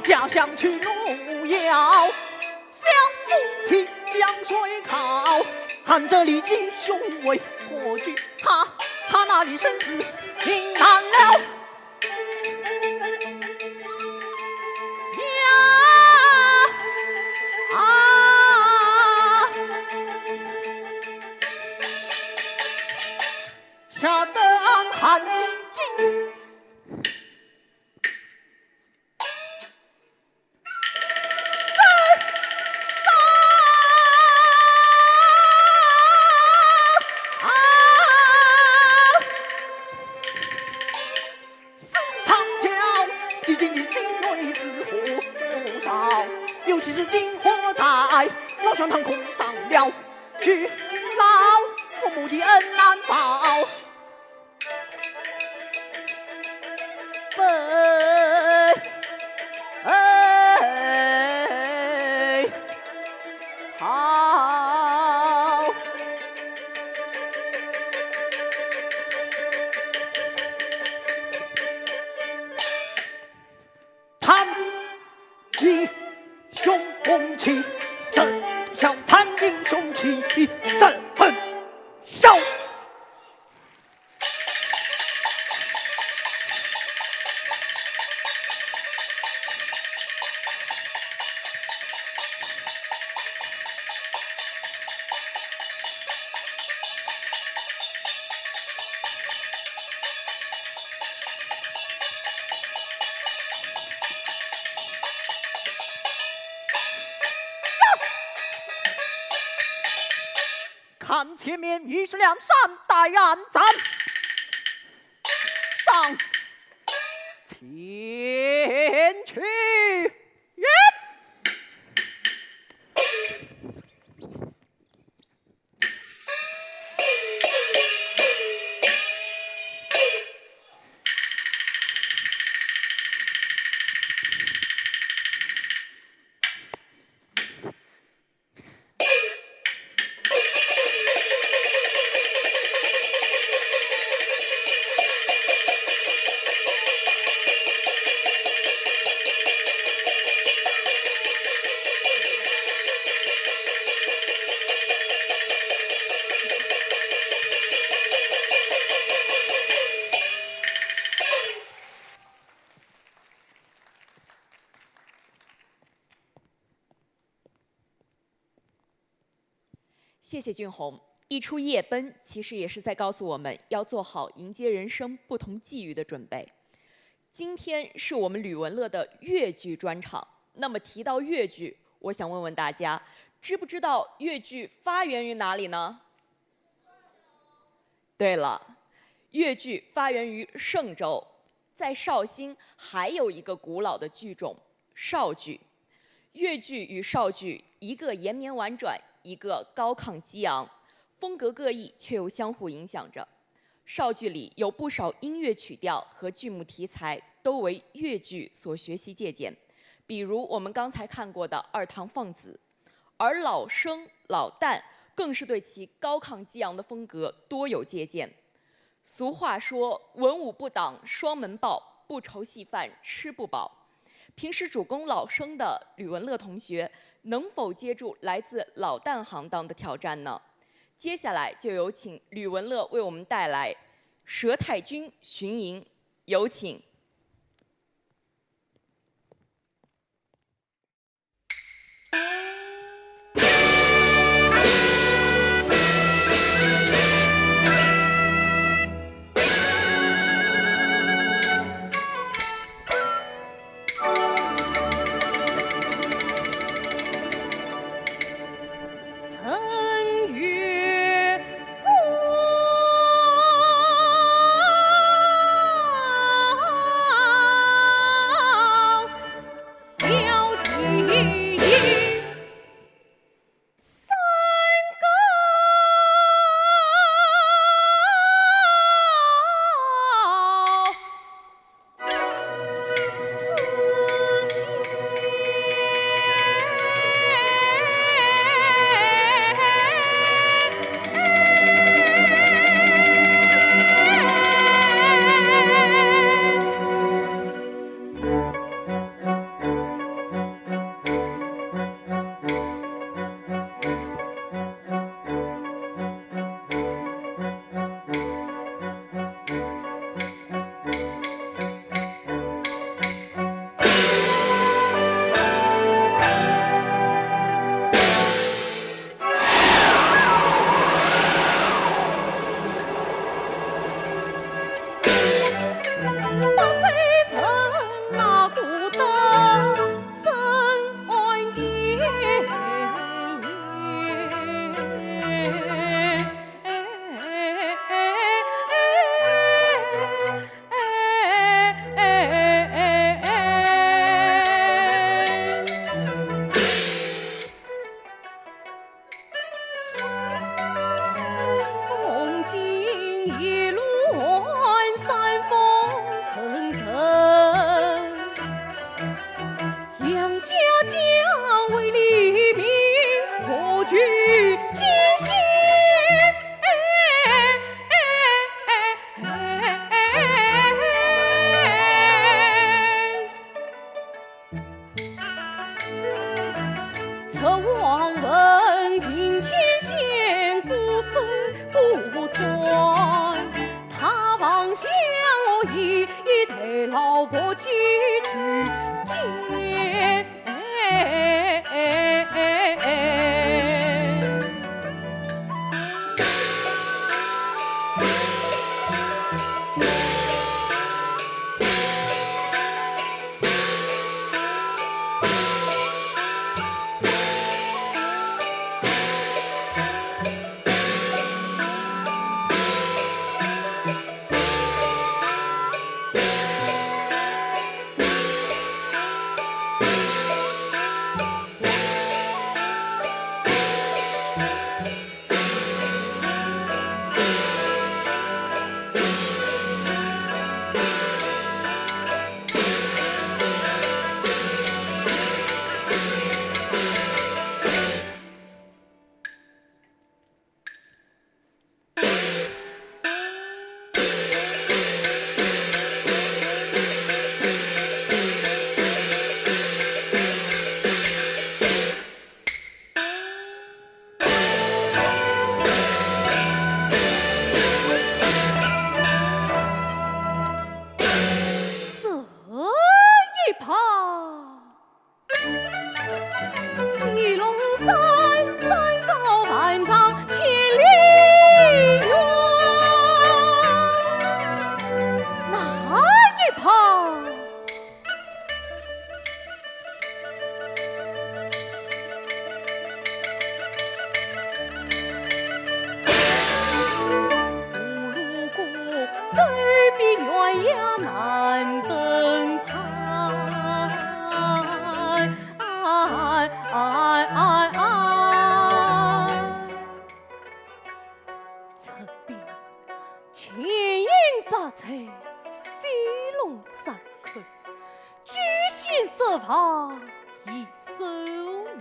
E: 家乡去路遥，相扶起江水靠。看这里吉兄为何惧？他那里生死应难了。吓得俺汗津津。尤其是今火灾，老兄堂空丧了，去老父母的恩难报。好，谈一雄气，怎想谈英雄气，怎很笑。看前面已是两山待暗战，上前去。
A: 谢谢俊宏。一出夜奔，其实也是在告诉我们要做好迎接人生不同际遇的准备。今天是我们吕文乐的越剧专场。那么提到越剧，我想问问大家，知不知道越剧发源于哪里呢？对了，越剧发源于嵊州。在绍兴还有一个古老的剧种少剧。越剧与少剧，一个延绵婉转，一个高亢激昂，风格各异，却又相互影响着。少剧里有不少音乐曲调和剧目题材都为越剧所学习借鉴，比如我们刚才看过的《二堂放子》，而老生、老旦更是对其高亢激昂的风格多有借鉴。俗话说：“文武不挡双门报，不愁戏饭吃不饱。”平时主攻老生的吕文乐同学，能否接住来自老旦行当的挑战呢？接下来就有请吕文乐为我们带来《佘太君巡营》，有请。
B: 曾越光标第三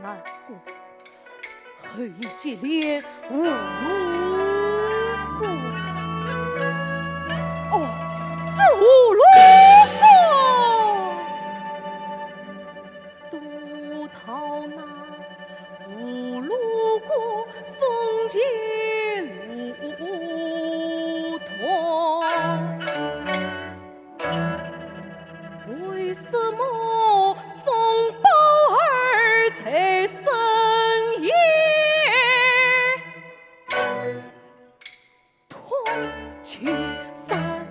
B: 难过，黑接连无果。哦，自无路过，独讨那无路过，风接路通。为什么总宝儿才生厌？痛去三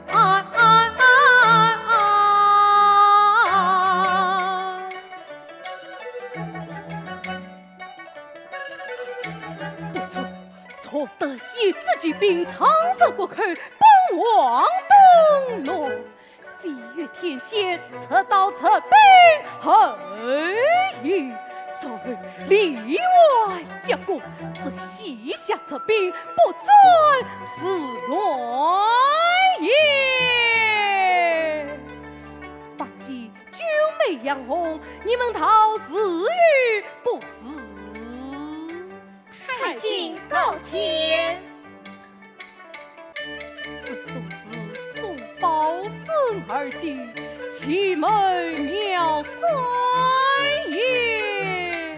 B: 不错，错得意自己并苍色过去，本王东落。飞越天险，策刀策兵，黑衣所谓里外夹攻，自西夏策兵，不准此乱也。八戒、九妹、杨红，你们逃死于不死？
C: 太君告前。
B: 这都是众宝孙儿的奇美妙算也。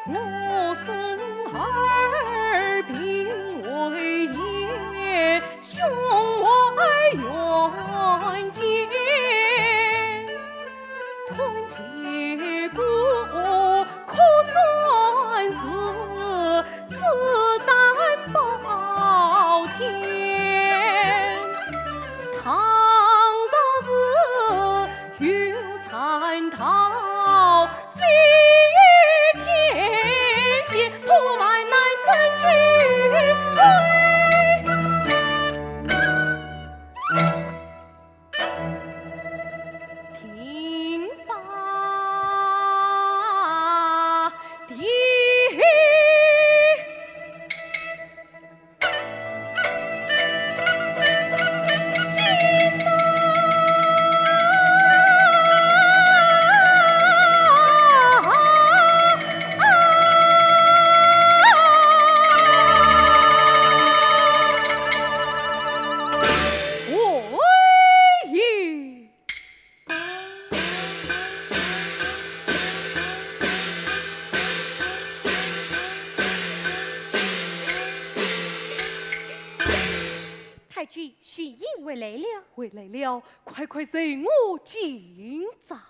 B: 我生儿并为业，兄外远见，团结国可算是自担保天。倘若是有残逃，飞于天险，破万难怎去归？听罢地。
C: 太君寻因为来了，
B: 回来了，快快随我进帐。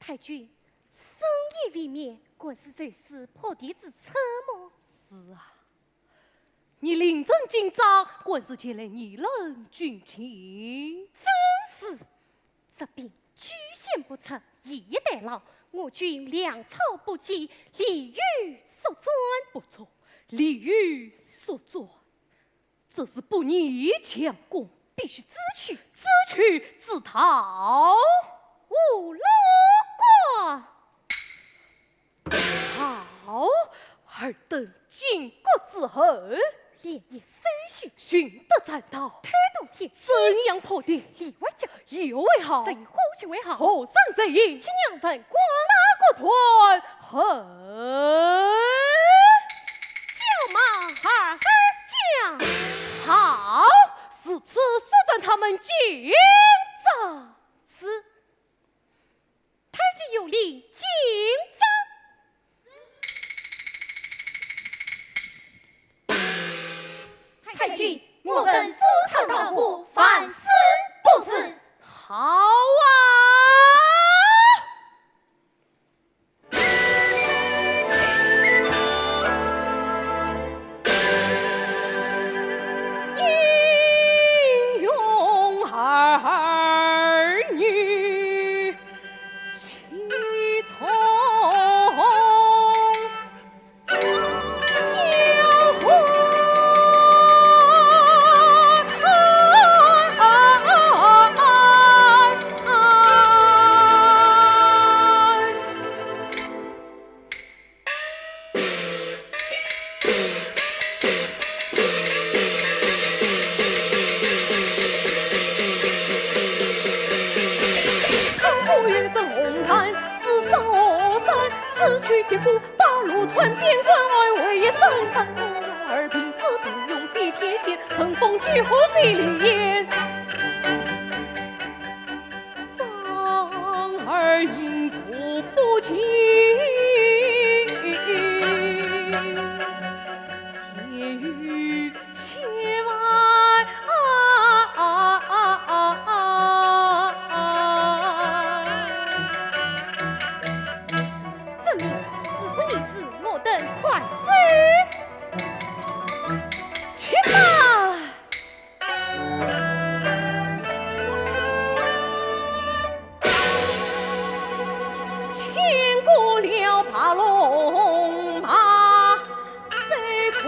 C: 太君生意未灭，官司最是破敌之策谋。
B: 是啊，你临阵进帐，官司前来议论军情。
C: 真是这兵居险不测，一代劳，我军粮草不济，利于所专。
B: 不错，利于所专，这是不逆强攻，必须自取，自取自逃。
C: 无路过。
B: 好，尔等进国之后，
C: 连夜搜寻，
B: 寻得残逃，
C: 推动天
B: 怎样破敌？
C: 里外交，
B: 有为好，
C: 贼呼就为好。
B: 后生贼营，
C: 请娘分光
B: 哪个团？嘿，
C: 叫马儿将。
B: 好，是此使得他们进帐。
C: 是。太君有令，进帐。太君，我等赴汤蹈火，反思不死。
B: 好啊！英勇儿女，气从此去结果，八路团边关外为也三番二品子不用比天仙，曾逢举后随礼言。张儿应足不及，夜雨千外
C: 证明四个女子，我等快走。
B: 去吧。牵过了爬龙马，最快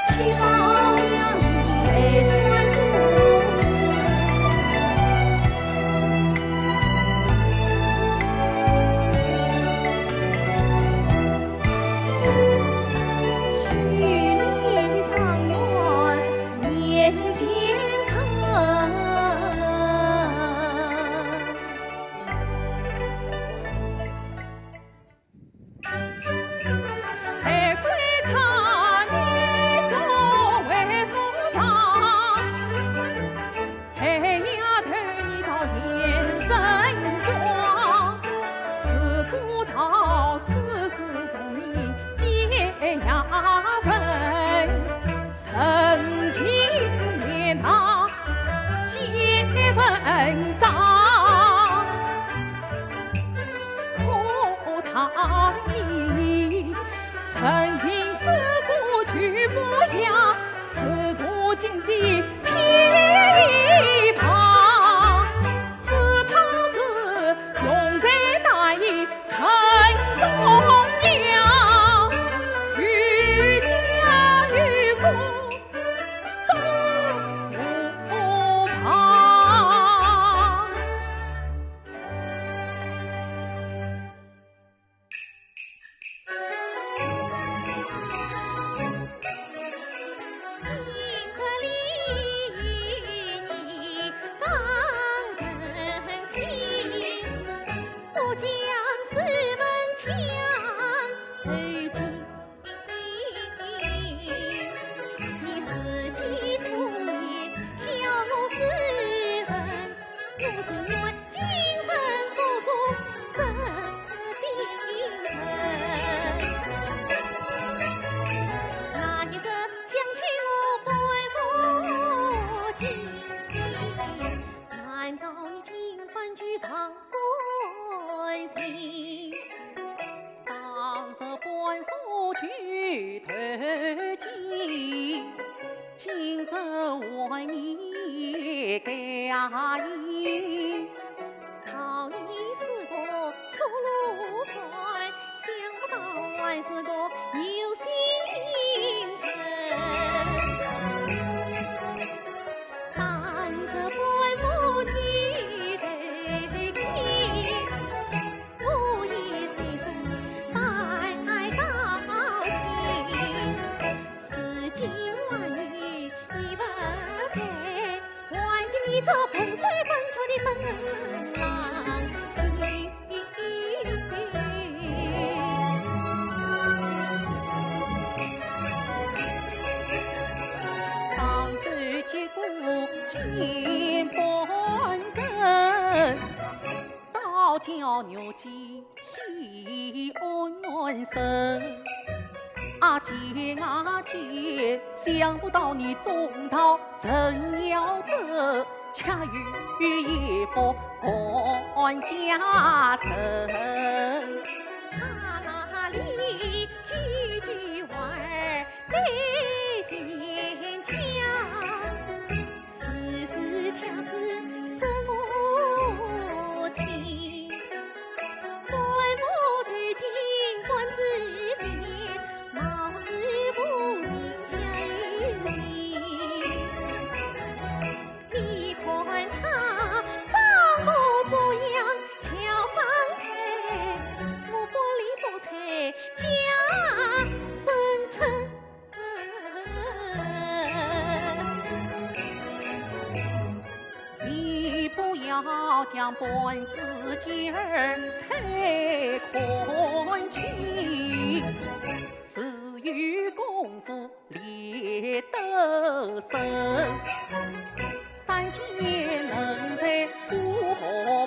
C: 去保良你泪穿珠。
B: 地偏一旁，只怕是用在那一城东梁，渔家渔工都不旁。
C: 金色里你当真情，我将10分枪对镜，你四季初夜叫我10分，我情愿今生不做真心诚。那一日想起我半副情，难道你今番举放关心？
E: 当时官府去投机，今生为你嫁衣。
C: 讨你是个粗鲁汉，想不到还是个有心人。当时官府去投机，我也随身带到情，四境万语已不在，还请你做本岁本朝的本郎君。
E: 双手接过金半根，倒叫牛鸡喜安生。啊姐啊姐，想不到你中套真要走，恰遇一副官家生。
C: 他那里句句话儿对心腔，时时恰是使我听。官府对镜观仔细，貌似不信假有心。你看他张模作样，俏张态，我不理不睬假生称。
E: 你不要将本子尖儿太看轻，是有功夫练得深。三界能在五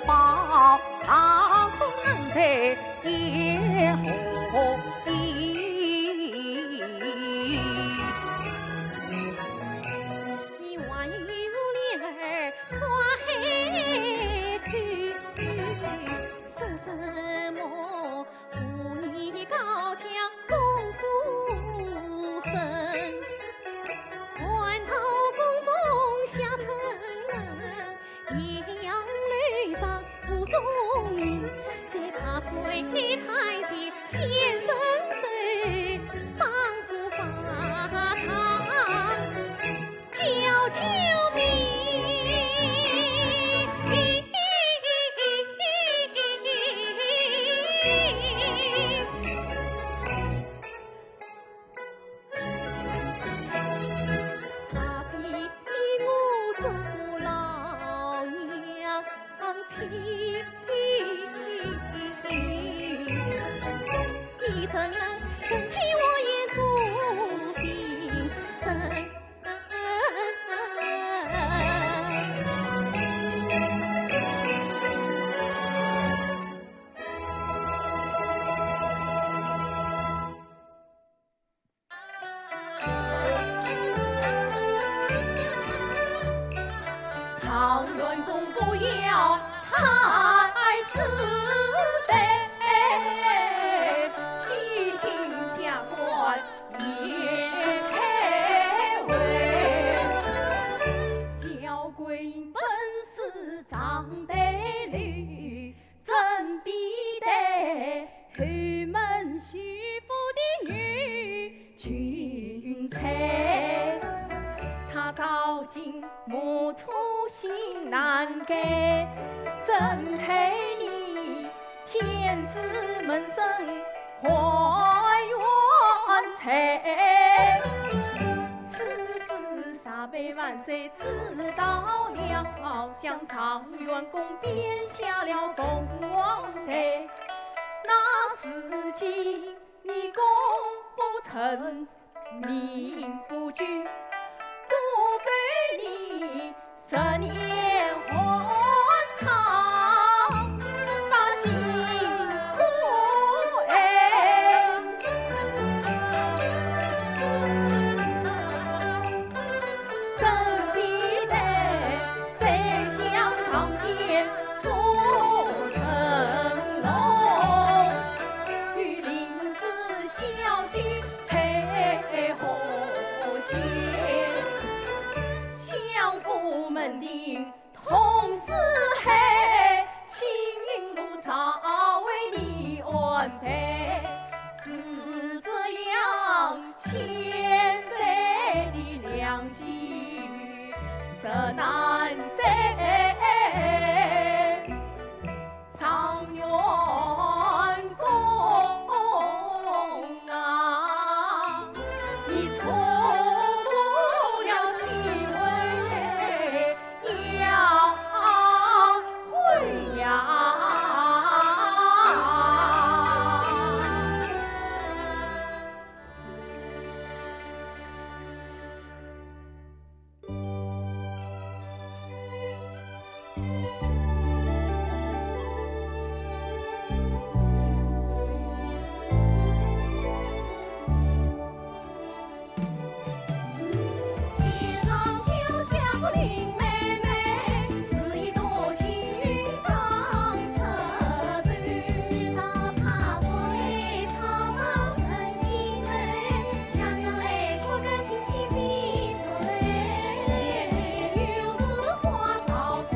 E: 宝，长空能在野河里。
C: 你还有脸儿夸海口，说什么妇女高强功夫深，官头宫中下层人，一样垒上府中人，再怕谁太监先生手，帮扶发长，叫救命。煞非我这个老娘亲，你怎能生气我也诛心生？
D: 曹元公不要太师的，西庭下官也太尉。长得绿，真比得后门媳妇的女俊才。他早经莫出心难改，真配你天子门生花园才。此事啥辈万岁知道了，将长元宫编下了凤凰台。那事情你功不成，名不具，故非你10年欢唱把辛苦哎。真比得在香堂前做成龙，与林子小姐配和谐，相府门庭同四海，青云路早为你安排。是这样千载的良机，实难在长元宫啊！你错过了机会要回呀！天上飘下个林妹妹，是一朵幸运刚出手。当她回草莽成亲人，强要来过个亲戚比说来，年年又是花草水，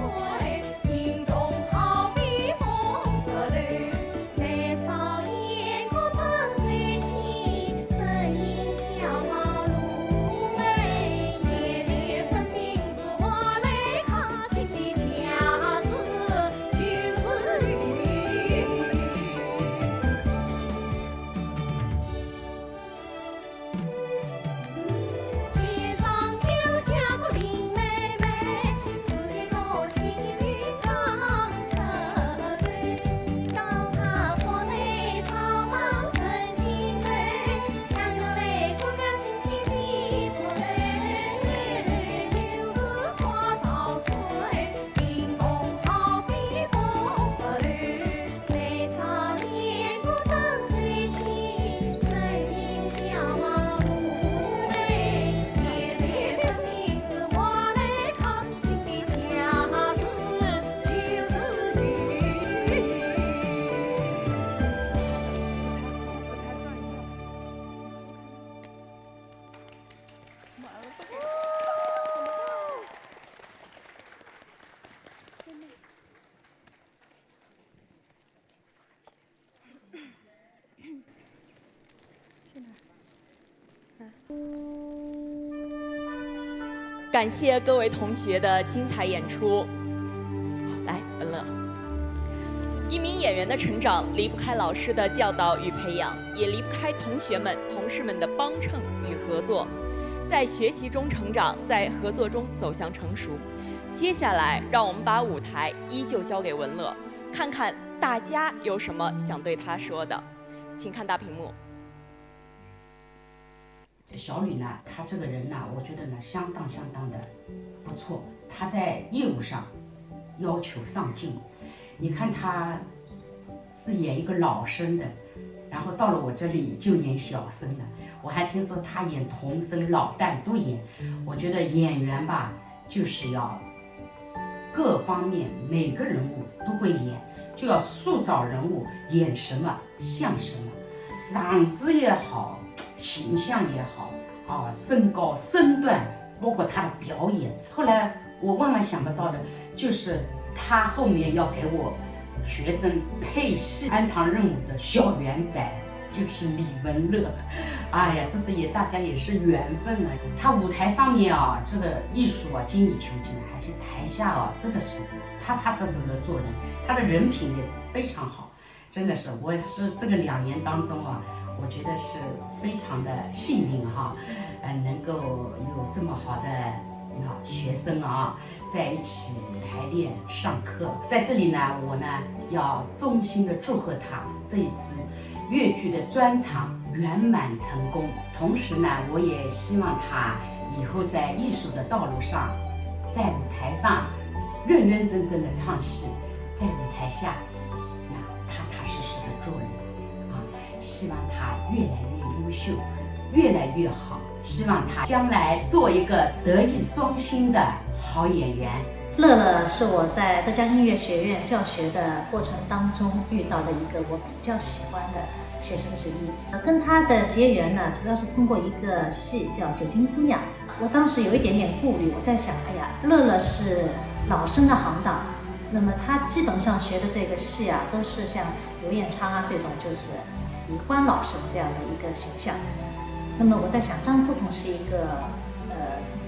D: 迎冬好比风和雷。来少年可真帅气，声音像毛鹿哎，年年分明是花来看，心里恰是就是雨。天上飘下个林妹妹，是一朵幸运刚出手。当她国内草莽成亲人，强要来过个亲戚比说来，又是花草水，迎风好比风和雷。来少年可真帅气，声音像毛鹿哎，年年分明是花来看，心里恰是就是雨。
A: 感谢各位同学的精彩演出。来，文乐。一名演员的成长离不开老师的教导与培养，也离不开同学们、同事们的帮衬与合作。在学习中成长，在合作中走向成熟。接下来，让我们把舞台依旧交给文乐，看看大家有什么想对他说的。请看大屏幕。
F: 小吕呢，他这个人呢，我觉得呢，相当的不错。他在业务上要求上进。你看他是演一个老生的，然后到了我这里就演小生了。我还听说他演童生、老旦都演。我觉得演员吧，就是要各方面每个人物都会演，就要塑造人物，演什么像什么，嗓子也好，形象也好啊，身高身段，包括他的表演。后来我万万想不到的就是他后面要给我学生配戏安堂任务的小圆仔就是李文乐。哎呀，这是大家也是缘分了。他舞台上面啊，这个艺术啊精益求精，而且台下啊真的是踏踏实实的做人，他的人品也非常好。真的是，我是这个2年当中啊，我觉得是非常的幸运哈，能够有这么好的学生啊，在一起排练上课。在这里呢，我呢要衷心的祝贺他这一次粤剧的专场圆满成功。同时呢，我也希望他以后在艺术的道路上，在舞台上认认真真的唱戏，在舞台下踏踏实实的做人啊！希望他越来越优秀，越来越好。希望他将来做一个德艺双馨的好演员。
G: 乐乐是我在浙江音乐学院教学的过程当中遇到的一个我比较喜欢的学生之一。跟他的结缘呢，主要是通过一个戏叫《酒精姑娘》。我当时有一点点顾虑，我在想，哎呀，乐乐是老生的行当。那么他基本上学的这个戏啊，都是像刘彦昌啊这种，就是李欢老生这样的一个形象。那么我在想，张副统是一个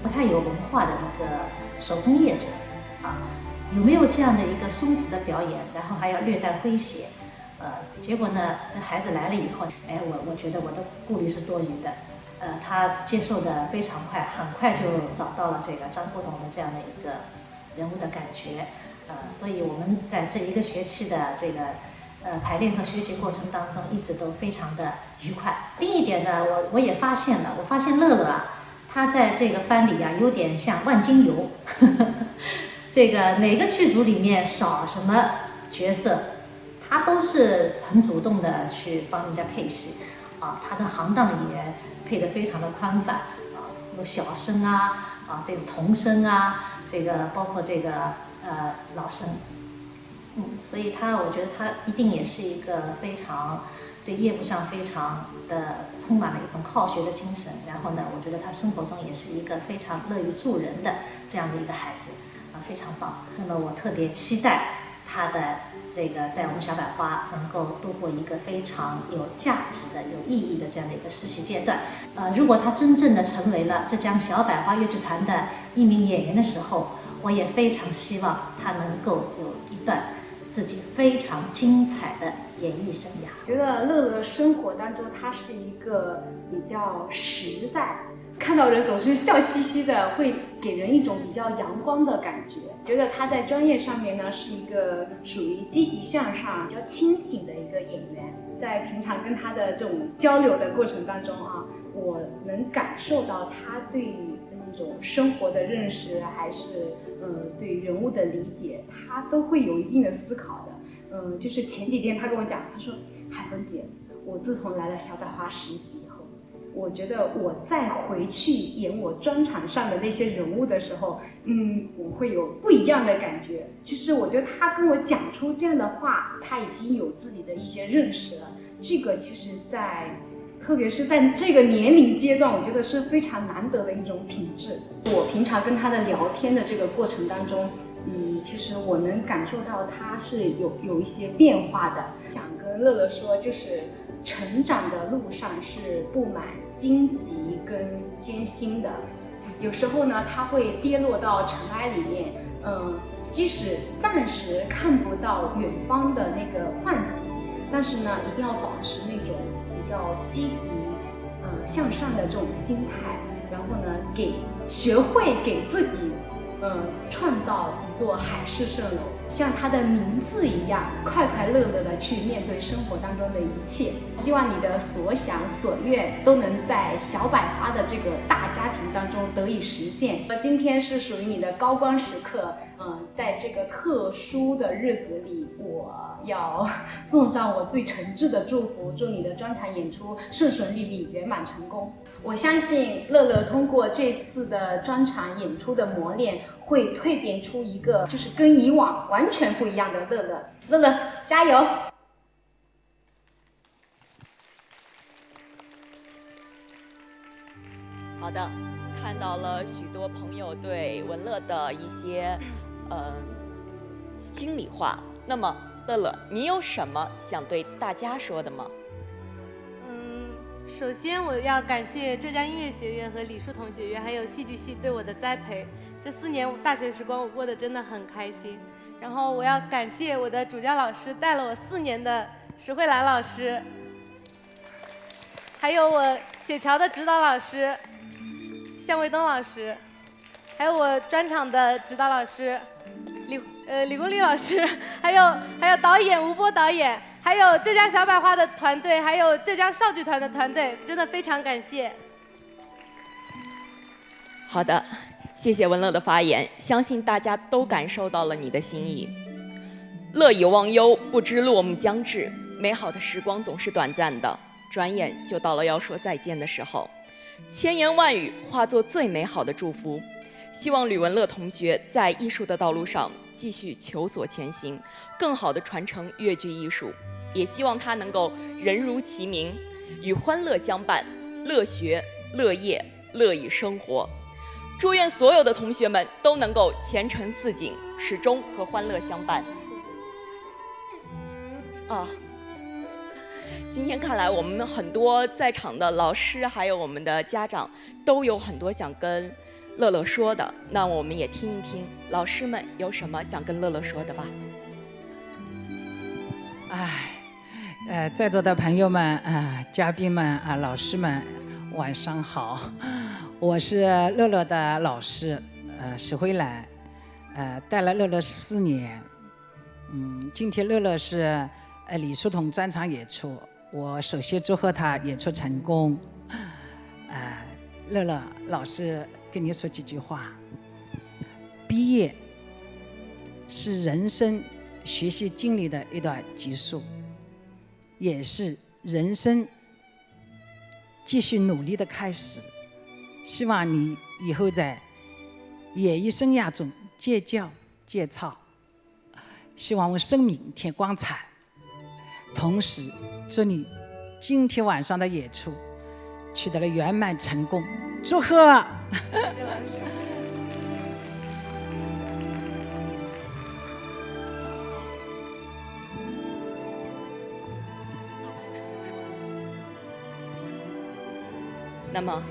G: 不太有文化的一个手工业者啊，有没有这样的一个松弛的表演，然后还要略带诙谐？结果呢，这孩子来了以后，我觉得我的顾虑是多余的。他接受的非常快，很快就找到了这个张副统的这样的一个人物的感觉。所以我们在这一个学期的这个排练和学习过程当中，一直都非常的愉快。另一点呢，我也发现了，我发现乐乐啊，他在这个班里啊，有点像万金油。这个哪个剧组里面少什么角色，他都是很主动的去帮人家配戏啊。他的行当也配得非常的宽泛啊，有小生啊，这个童生啊，这个包括这个老生。所以我觉得他一定也是一个非常对业务上非常的充满了一种好学的精神。然后呢，我觉得他生活中也是一个非常乐于助人的这样的一个孩子非常棒。那么我特别期待他的这个在我们小百花能够度过一个非常有价值的、有意义的这样的一个实习阶段。如果他真正的成为了浙江小百花粤剧团的一名演员的时候，我也非常希望他能够有一段自己非常精彩的演艺生涯。
H: 我觉得乐乐生活当中，他是一个比较实在，看到人总是笑嘻嘻的，会给人一种比较阳光的感觉。觉得他在专业上面呢，是一个属于积极向上、比较清醒的一个演员。在平常跟他的这种交流的过程当中啊，我能感受到他对那种生活的认识，还是对人物的理解，他都会有一定的思考的。就是前几天他跟我讲，他说：“海芬姐，我自从来了小百花实习以后，我觉得我再回去演我专场上的那些人物的时候，我会有不一样的感觉。”其实我觉得他跟我讲出这样的话，他已经有自己的一些认识了。这个其实特别是在这个年龄阶段，我觉得是非常难得的一种品质。我平常跟他的聊天的这个过程当中，其实我能感受到他是有一些变化的。想跟乐乐说，就是成长的路上是布满荆棘跟艰辛的，有时候呢，他会跌落到尘埃里面，即使暂时看不到远方的那个幻景，但是呢，一定要保持那种比较积极、向上的这种心态，然后呢，学会给自己，创造一座海市蜃楼，像他的名字一样，快快乐乐的去面对生活当中的一切。希望你的所想所愿都能在小百花的这个大家庭当中得以实现。今天是属于你的高光时刻，在这个特殊的日子里，我要送上我最诚挚的祝福，祝你的专场演出顺顺利利、圆满成功。我相信乐乐通过这次的专场演出的磨练，会蜕变出一个就是跟以往完全不一样的乐乐。乐乐，加油！
A: 好的，看到了许多朋友对文乐的一些心里话。那么，乐乐，你有什么想对大家说的吗？
I: 首先我要感谢浙江音乐学院和李叔同学院还有戏剧系对我的栽培。这4年大学时光我过得真的很开心。然后我要感谢我的主教老师，带了我4年的石慧兰老师，还有我雪桥的指导老师向卫东老师，还有我专场的指导老师李国立老师，还有导演吴波导演，还有浙江小百花的团队，还有浙江少剧团的团队，真的非常感谢。
A: 好的，谢谢文乐的发言，相信大家都感受到了你的心意。乐以忘忧，不知落幕将至。美好的时光总是短暂的，转眼就到了要说再见的时候。千言万语化作最美好的祝福。希望吕文乐同学在艺术的道路上继续求索前行，更好地传承粤剧艺术。也希望他能够人如其名，与欢乐相伴，乐学、乐业、乐以生活。祝愿所有的同学们都能够前程似锦，始终和欢乐相伴。今天看来我们很多在场的老师还有我们的家长都有很多想跟乐乐说的，那我们也听一听老师们有什么想跟乐乐说的吧。
J: 在座的朋友们嘉宾们老师们，晚上好，我是乐乐的老师史慧兰，带了乐乐4年。今天乐乐是李叔同专场演出，我首先祝贺他演出成功。乐乐老师跟你说几句话。毕业是人生学习经历的一段结束，也是人生继续努力的开始。希望你以后在演艺生涯中戒骄戒躁，希望我生命添光彩。同时祝你今天晚上的演出取得了圆满成功，祝贺！
A: 那么，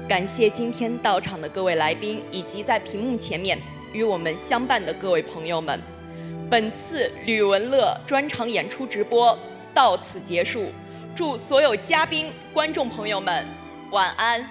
A: 感谢今天到场的各位来宾，以及在屏幕前面与我们相伴的各位朋友们。本次吕文乐专场演出直播到此结束，祝所有嘉宾、观众朋友们晚安。